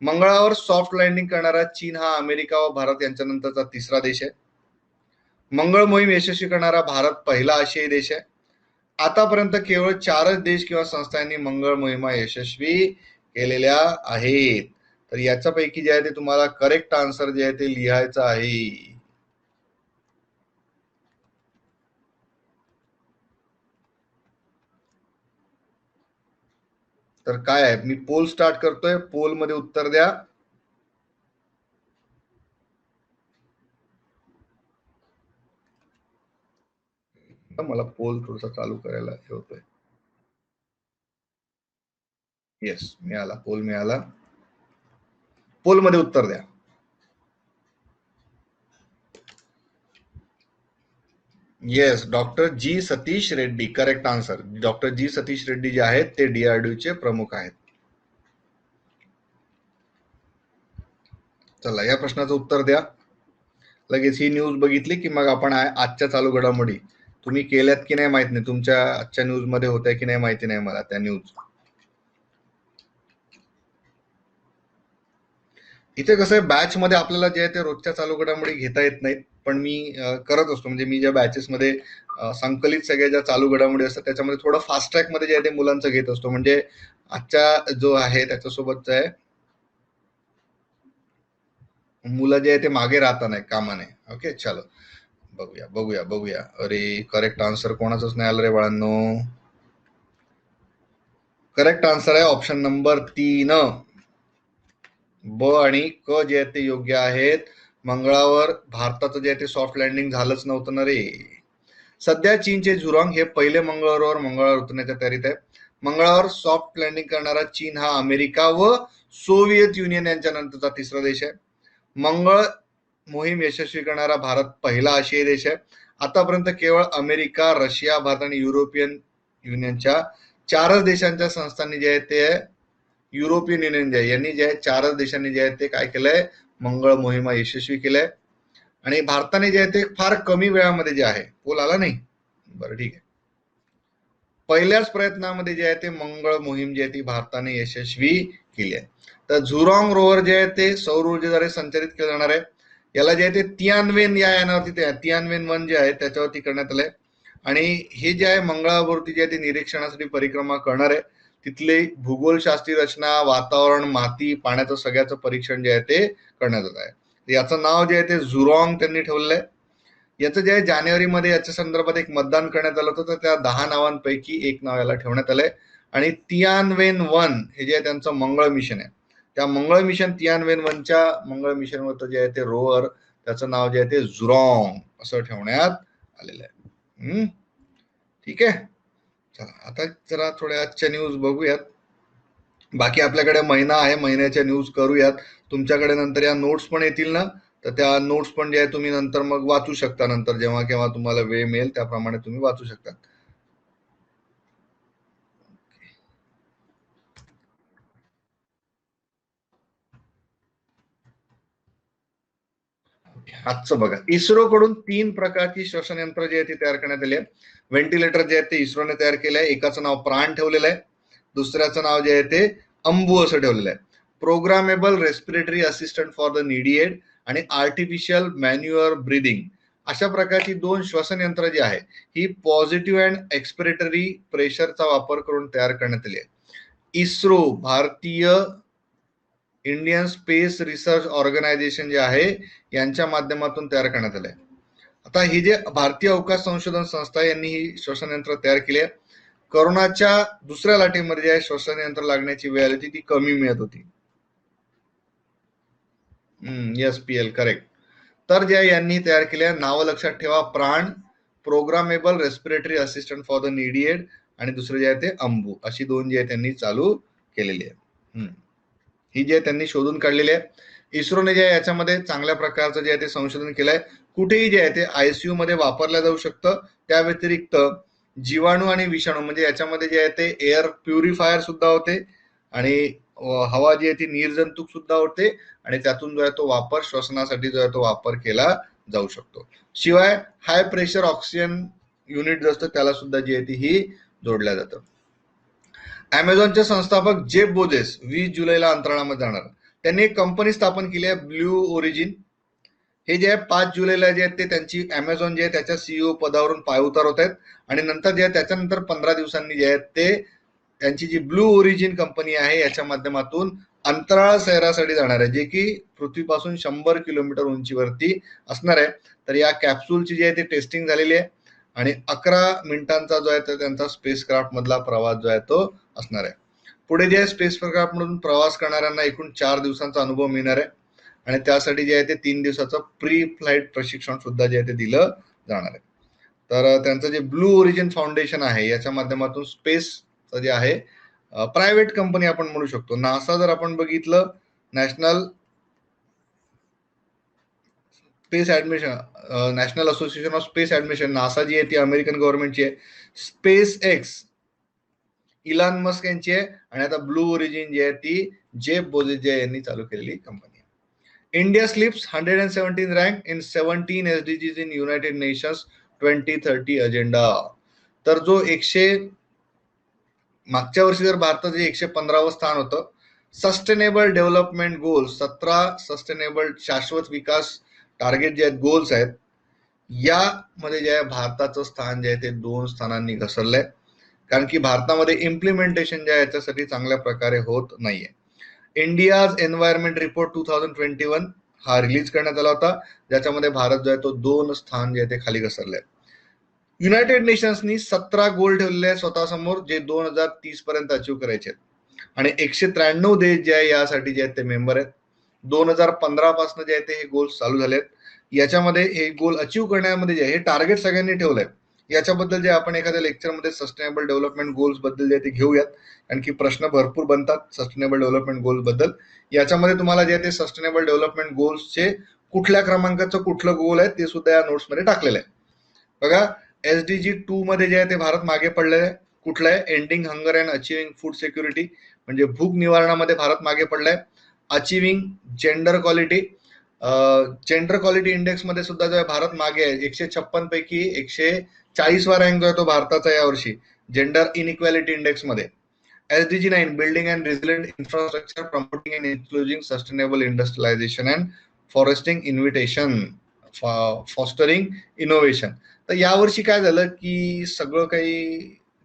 मंगळावर सॉफ्ट लँडिंग करणारा चीन हा अमेरिका व भारत यांच्यानंतरचा तिसरा देश आहे. मंगळ मोहीम यशस्वी करणारा भारत पहिला आशियाई देश आहे. आतापर्यंत केवळ 4च देश किंवा संस्थांनी मंगळ मोहिमा यशस्वी केलेल्या आहेत. तर याच्यापैकी जे आहे ते तुम्हाला करेक्ट आन्सर जे आहे ते लिहायचं आहे. तर काय आहे, मी पोल स्टार्ट करतोय, पोल मध्ये उत्तर द्या. मला पोल थोडासा चालू करायला ठेवतोय. येस, मिळाला, पोल मिळाला. पोल मध्ये उत्तर द्या. Yes, doctor G Satheesh Reddy correct answer. Doctor G Satheesh Reddy जे आहेत ते डीआरडीओ चे प्रमुख आहेत. चला या प्रश्नाचं उत्तर द्या. लगेच ही न्यूज बघितली की मग आपण आजच्या चालू घडामोडी तुम्ही केल्यात की नाही माहित नाही, तुमच्या आजच्या न्यूज मध्ये होत्या की नाही माहिती नाही मला त्या न्यूज. इथे कसं आहे, बॅच मध्ये आपल्याला जे आहे ते रोजच्या चालू घडामोडी घेता येत नाहीत, पण मी करत असतो. म्हणजे मी ज्या बॅचेस मध्ये संकलित सगळ्या ज्या चालू घडामोडी असतात त्याच्यामध्ये थोडं फास्ट ट्रॅक मध्ये जे आहे ते मुलांचं घेत असतो, म्हणजे आजच्या जो आहे त्याच्यासोबत आहे मुलं जे आहे ते मागे राहता नाही कामा नये. ओके चलो बघूया बघूया बघूया. अरे करेक्ट आन्सर कोणाचंच नाही आलं रे बाळांनो. करेक्ट आन्सर आहे ऑप्शन नंबर 3. ब आणि क जे आहेत ते योग्य आहेत. मंगळावर भारताचं जे आहे ते सॉफ्ट लँडिंग झालंच नव्हतं ना रे. सध्या चीनचे झुरॉंग हे पहिले मंगळावर उतरण्याच्या तयारीत आहे. मंगळावर सॉफ्ट लँडिंग करणारा चीन हा अमेरिका व सोव्हिएत युनियन यांच्या नंतरचा तिसरा देश आहे. मंगळ मोहीम यशस्वी करणारा भारत पहिला आशियाई देश आहे. आतापर्यंत केवळ अमेरिका, रशिया, भारत आणि युरोपियन युनियनच्या 4च देशांच्या संस्थांनी जे आहे ते युरोपियन युनियन जे आहे यांनी जे आहे 4च देशांनी जे आहे ते काय केलंय, मंगळ मोहिमा यशस्वी केलंय. आणि भारताने जे आहे ते फार कमी वेळामध्ये जे आहे, पोल आला नाही, बरं ठीक आहे, पहिल्याच प्रयत्नामध्ये जे आहे ते मंगळ मोहीम जी आहे ती भारताने यशस्वी केली आहे. तर झुरॉंग रोवर जे आहे ते सौर ऊर्जेद्वारे संचालित केलं जाणार आहे. याला जे आहे ते तियानवेन या यानावरती तियानवेन 1 जे आहे त्याच्यावरती करण्यात आलंय. आणि हे जे आहे मंगळावरती जे आहे ते निरीक्षणासाठी परिक्रमा करणार आहे. तिथले भूगोलशास्त्रीय रचना, वातावरण, माती, पाण्याचं सगळ्याचं परीक्षण जे आहे ते करण्यात येत आहे. याचं नाव जे आहे ते झुरॉंग त्यांनी ठेवलेलं आहे. याचं जे आहे जानेवारीमध्ये याच्या संदर्भात एक मतदान करण्यात आलं होतं, तर त्या 10 नावांपैकी एक नाव याला ठेवण्यात आलंय. आणि तियानवेन 1 हे जे आहे त्यांचं मंगळ मिशन आहे. त्या मंगळ मिशन तियानवेन 1च्या मंगळ मिशनवर जे आहे ते रोवर त्याचं नाव जे आहे ते झुरॉंग असं ठेवण्यात आलेलं आहे. ठीक आहे. चला आता जरा थोड्या आजच्या न्यूज बघूयात. बाकी आपल्याकडे महिना आहे, महिन्याच्या न्यूज करूयात. तुमच्याकडे नंतर या नोट्स पण येतील ना, तर त्या नोट्स पण जे आहे तुम्ही नंतर मग वाचू शकता. नंतर जेव्हा केव्हा तुम्हाला वेळ मिळेल त्याप्रमाणे तुम्ही वाचू शकता. आजचं बघा, इस्रो कडून 3 प्रकारची श्वसन यंत्र जे आहे ती तयार करण्यात आली आहे. व्हेंटिलेटर जे आहेत ते इस्रोने तयार केलं आहे. एकाचं नाव प्राण ठेवलेलं आहे, दुसऱ्याचं नाव जे आहे ते अंबू असं ठेवलेलं आहे. Programmable respiratory assistant for the needed आणि आर्टिफिशियल मॅन्युअर ब्रीदिंग अशा प्रकारची 2 श्वसन यंत्र जी आहे ही पॉझिटिव्ह अँड एक्सपिरेटरी प्रेशरचा वापर करून तयार करण्यात आली आहे. इस्रो भारतीय इंडियन स्पेस रिसर्च ऑर्गनायझेशन जे आहे यांच्या माध्यमातून तयार करण्यात आलंय. आता ही जे भारतीय अवकाश संशोधन संस्था यांनी ही श्वसन यंत्र तयार केली आहे. कोरोनाच्या दुसऱ्या लाटेमध्ये जे श्वसन यंत्र लागण्याची वेळ आली होती ती कमी मिळत होती. SPL correct. तर जे यांनी तयार केले, नाव लक्षात ठेवा, Prana, programmable respiratory assistant for the needed आणि दुसरे जे आहे ते अंबू, अशी 2 जे आहे त्यांनी चालू केलेली आहे. ही जे त्यांनी शोधून काढलेली आहे. इस्रोने जे याच्यामध्ये चांगल्या प्रकारचं जे आहे ते संशोधन केलंय. कुठेही जे आहे ते ICU मध्ये वापरलं जाऊ शकतं. त्या व्यतिरिक्त जीवाणू आणि विषाणू म्हणजे याच्यामध्ये जे आहे ते एअर प्युरिफायर सुद्धा होते आणि हवा जी आहे ती निर्जंतुक सुद्धा होते आणि त्यातून जो आहे तो वापर श्वसनासाठी जो आहे तो वापर केला जाऊ शकतो. शिवाय हाय प्रेशर ऑक्सिजन युनिट जो असतं त्याला सुद्धा जी आहे ती ही जोडल्या जातं. अमेझॉनचे संस्थापक जेफ बोजेस 20 जुलैला अंतराळामध्ये जाणार. त्यांनी एक कंपनी स्थापन केली आहे ब्ल्यू ओरिजिन. हे जे आहे 5 जुलैला जे आहे ते त्यांची अमेझॉन जे आहे त्याच्या CEO पदावरून पायउतार होत आहेत आणि नंतर जे आहे त्याच्यानंतर 15 दिवसांनी जे आहेत ते त्यांची जी ब्लू ओरिजिन कंपनी आहे याच्या माध्यमातून अंतराळ सैरासाठी जाणार आहे, जे की पृथ्वीपासून 100 किलोमीटर उंचीवरती असणार आहे. तर या कॅप्सूलची जी आहे ती टेस्टिंग झालेली आहे आणि 11 मिनिटांचा जो आहे तो त्यांचा स्पेसक्राफ्ट मधला प्रवास जो आहे तो असणार आहे. पुढे जे स्पेसक्राफ्ट मधून प्रवास करणाऱ्यांना एकूण 4 दिवसांचा अनुभव मिळणार आहे आणि त्यासाठी जे आहे ते 3 दिवसाचं प्री फ्लाईट प्रशिक्षण सुद्धा जे आहे ते दिलं जाणार आहे. तर त्यांचं जे ब्लू ओरिजिन फाउंडेशन आहे याच्या माध्यमातून स्पेस जे आहे प्रायव्हेट कंपनी आपण म्हणू शकतो. नासा जर आपण बघितलं, national space admission, national association of space admission, NASA जी आहे ती अमेरिकन गव्हर्नमेंटची आहे. स्पेस एक्स इलॉन मस्क यांची आहे आणि आता ब्लू ओरिजिन जी आहे ती जेफ बोजेस यांनी चालू केलेली कंपनी आहे. India slips 117 rank in 17 SDGs in United nations 2030 agenda. तर जो मागच्या वर्षी जर भारताचं 115वं स्थान होतं. सस्टेनेबल डेव्हलपमेंट गोल्स 17 सस्टेनेबल शाश्वत विकास टार्गेट जे आहेत, गोल्स आहेत, यामध्ये जे आहे भारताचं स्थान जे आहे ते 2 स्थानांनी घसरलंय. कारण की भारतामध्ये इम्प्लिमेंटेशन जे आहे याच्यासाठी चांगल्या प्रकारे होत नाहीये. इंडियाज एन्व्हायरमेंट रिपोर्ट 2021 हा रिलीज करण्यात आला होता, ज्याच्यामध्ये भारत जो आहे तो 2 स्थान जे आहे ते खाली घसरले. युनायटेड नेशन्सनी 17 गोल ठेवलेले आहे स्वतःसमोर, जे 2030 पर्यंत अचीव्ह करायचे आहेत. आणि 193 देश जे आहे यासाठी जे आहेत ते मेंबर आहेत. 2015 पासून जे आहे ते हे गोल्स चालू झालेत. याच्यामध्ये हे गोल अचीव्ह करण्यामध्ये जे हे टार्गेट सगळ्यांनी ठेवलंय, याच्याबद्दल जे आपण एखाद्या लेक्चरमध्ये सस्टेनेबल डेव्हलपमेंट गोल्स बद्दल जे ते घेऊयात, कारण की प्रश्न भरपूर बनतात सस्टेनेबल डेव्हलपमेंट गोल्स बद्दल. याच्यामध्ये तुम्हाला जे ते सस्टेनेबल डेव्हलपमेंट गोल्सचे कुठल्या क्रमांकाचं कुठलं गोल आहे ते सुद्धा या नोट्समध्ये टाकलेलं आहे. बघा, SDG 2 मध्ये जे आहे ते भारत मागे पडलेलं आहे. कुठलं आहे? Ending hunger and achieving food security, म्हणजे भूक निवारणामध्ये भारत मागे पडलाय. अचिव्हिंग जेंडर क्वालिटी इंडेक्स मध्ये सुद्धा जो आहे भारत मागे आहे. 156 पैकी 140वा रँक जो आहे तो भारताचा यावर्षी जेंडर इनइक्वॅलिटी इंडेक्स मध्ये. SDG 9 building and resilient infrastructure promoting and including sustainable industrialisation and fostering innovation. तर यावर्षी काय झालं की सगळं काही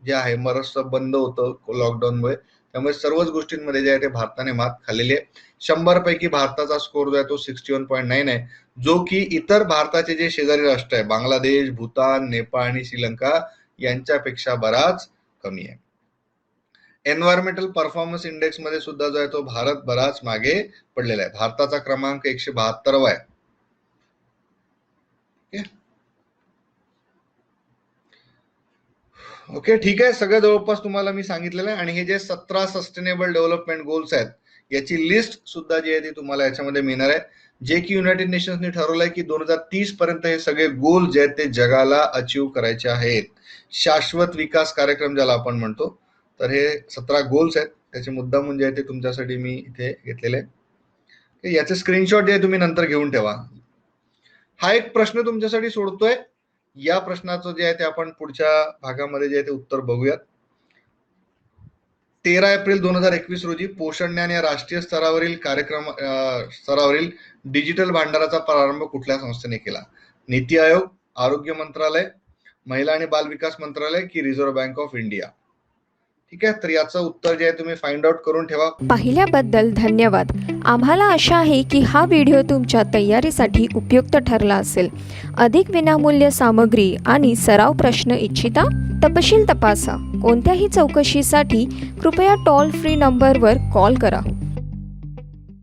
जे आहे बरंचसं बंद होतं लॉकडाऊनमुळे, त्यामुळे सर्वच गोष्टींमध्ये जे आहे ते भारताने मात खाल्लेली आहे. 100 पैकी भारताचा स्कोर जो आहे तो 61.9 आहे, जो की इतर भारताचे जे शेजारी राष्ट्र आहे बांगलादेश, भूतान, नेपाळ आणि श्रीलंका यांच्यापेक्षा बराच कमी आहे. एन्व्हायरमेंटल परफॉर्मन्स इंडेक्स मध्ये सुद्धा जो आहे तो भारत बराच मागे पडलेला आहे. भारताचा क्रमांक 172वा आहे. ओके, ठीक आहे. सगळं जवळपास तुम्हाला मी सांगितलेलं आहे. आणि हे जे 17 सस्टेनेबल डेव्हलपमेंट गोल्स आहेत याची लिस्ट सुद्धा जी आहे ती तुम्हाला याच्यामध्ये मिळणार आहे, जे की युनायटेड नेशन्सने ठरवलंय की 2030 पर्यंत हे सगळे गोल जे आहेत ते जगाला अचीव्ह करायचे आहेत. शाश्वत विकास कार्यक्रम ज्याला आपण म्हणतो. तर हे 17 गोल्स आहेत, त्याचे मुद्दामून जे आहे ते तुमच्यासाठी मी इथे घेतलेले आहे. याचे स्क्रीनशॉट जे आहे तुम्ही नंतर घेऊन ठेवा. हा एक प्रश्न तुमच्यासाठी सोडतोय. या प्रश्नाचं जे आहे ते आपण पुढच्या भागामध्ये जे आहे ते उत्तर बघूयात. 13 एप्रिल 2021 रोजी पोषण ज्ञान या राष्ट्रीय स्तरावरील डिजिटल भांडाराचा प्रारंभ कुठल्या संस्थेने केला? नीती आयोग, आरोग्य मंत्रालय, महिला आणि बाल विकास मंत्रालय की रिझर्व्ह बँक ऑफ इंडिया? ठीक आहे, तर याचं उत्तर जे आहे तुम्ही फाइंड आउट करून ठेवा. पाहिल्याबद्दल धन्यवाद. आम्हाला आशा आहे की हा व्हिडिओ तुमच्या तयारीसाठी उपयुक्त ठरला असेल. अधिक विनामूल्य सामग्री आणि सराव प्रश्न इच्छिता? तपशील तपासा. कोणत्याही चौकशीसाठी कृपया टोल फ्री नंबरवर कॉल करा.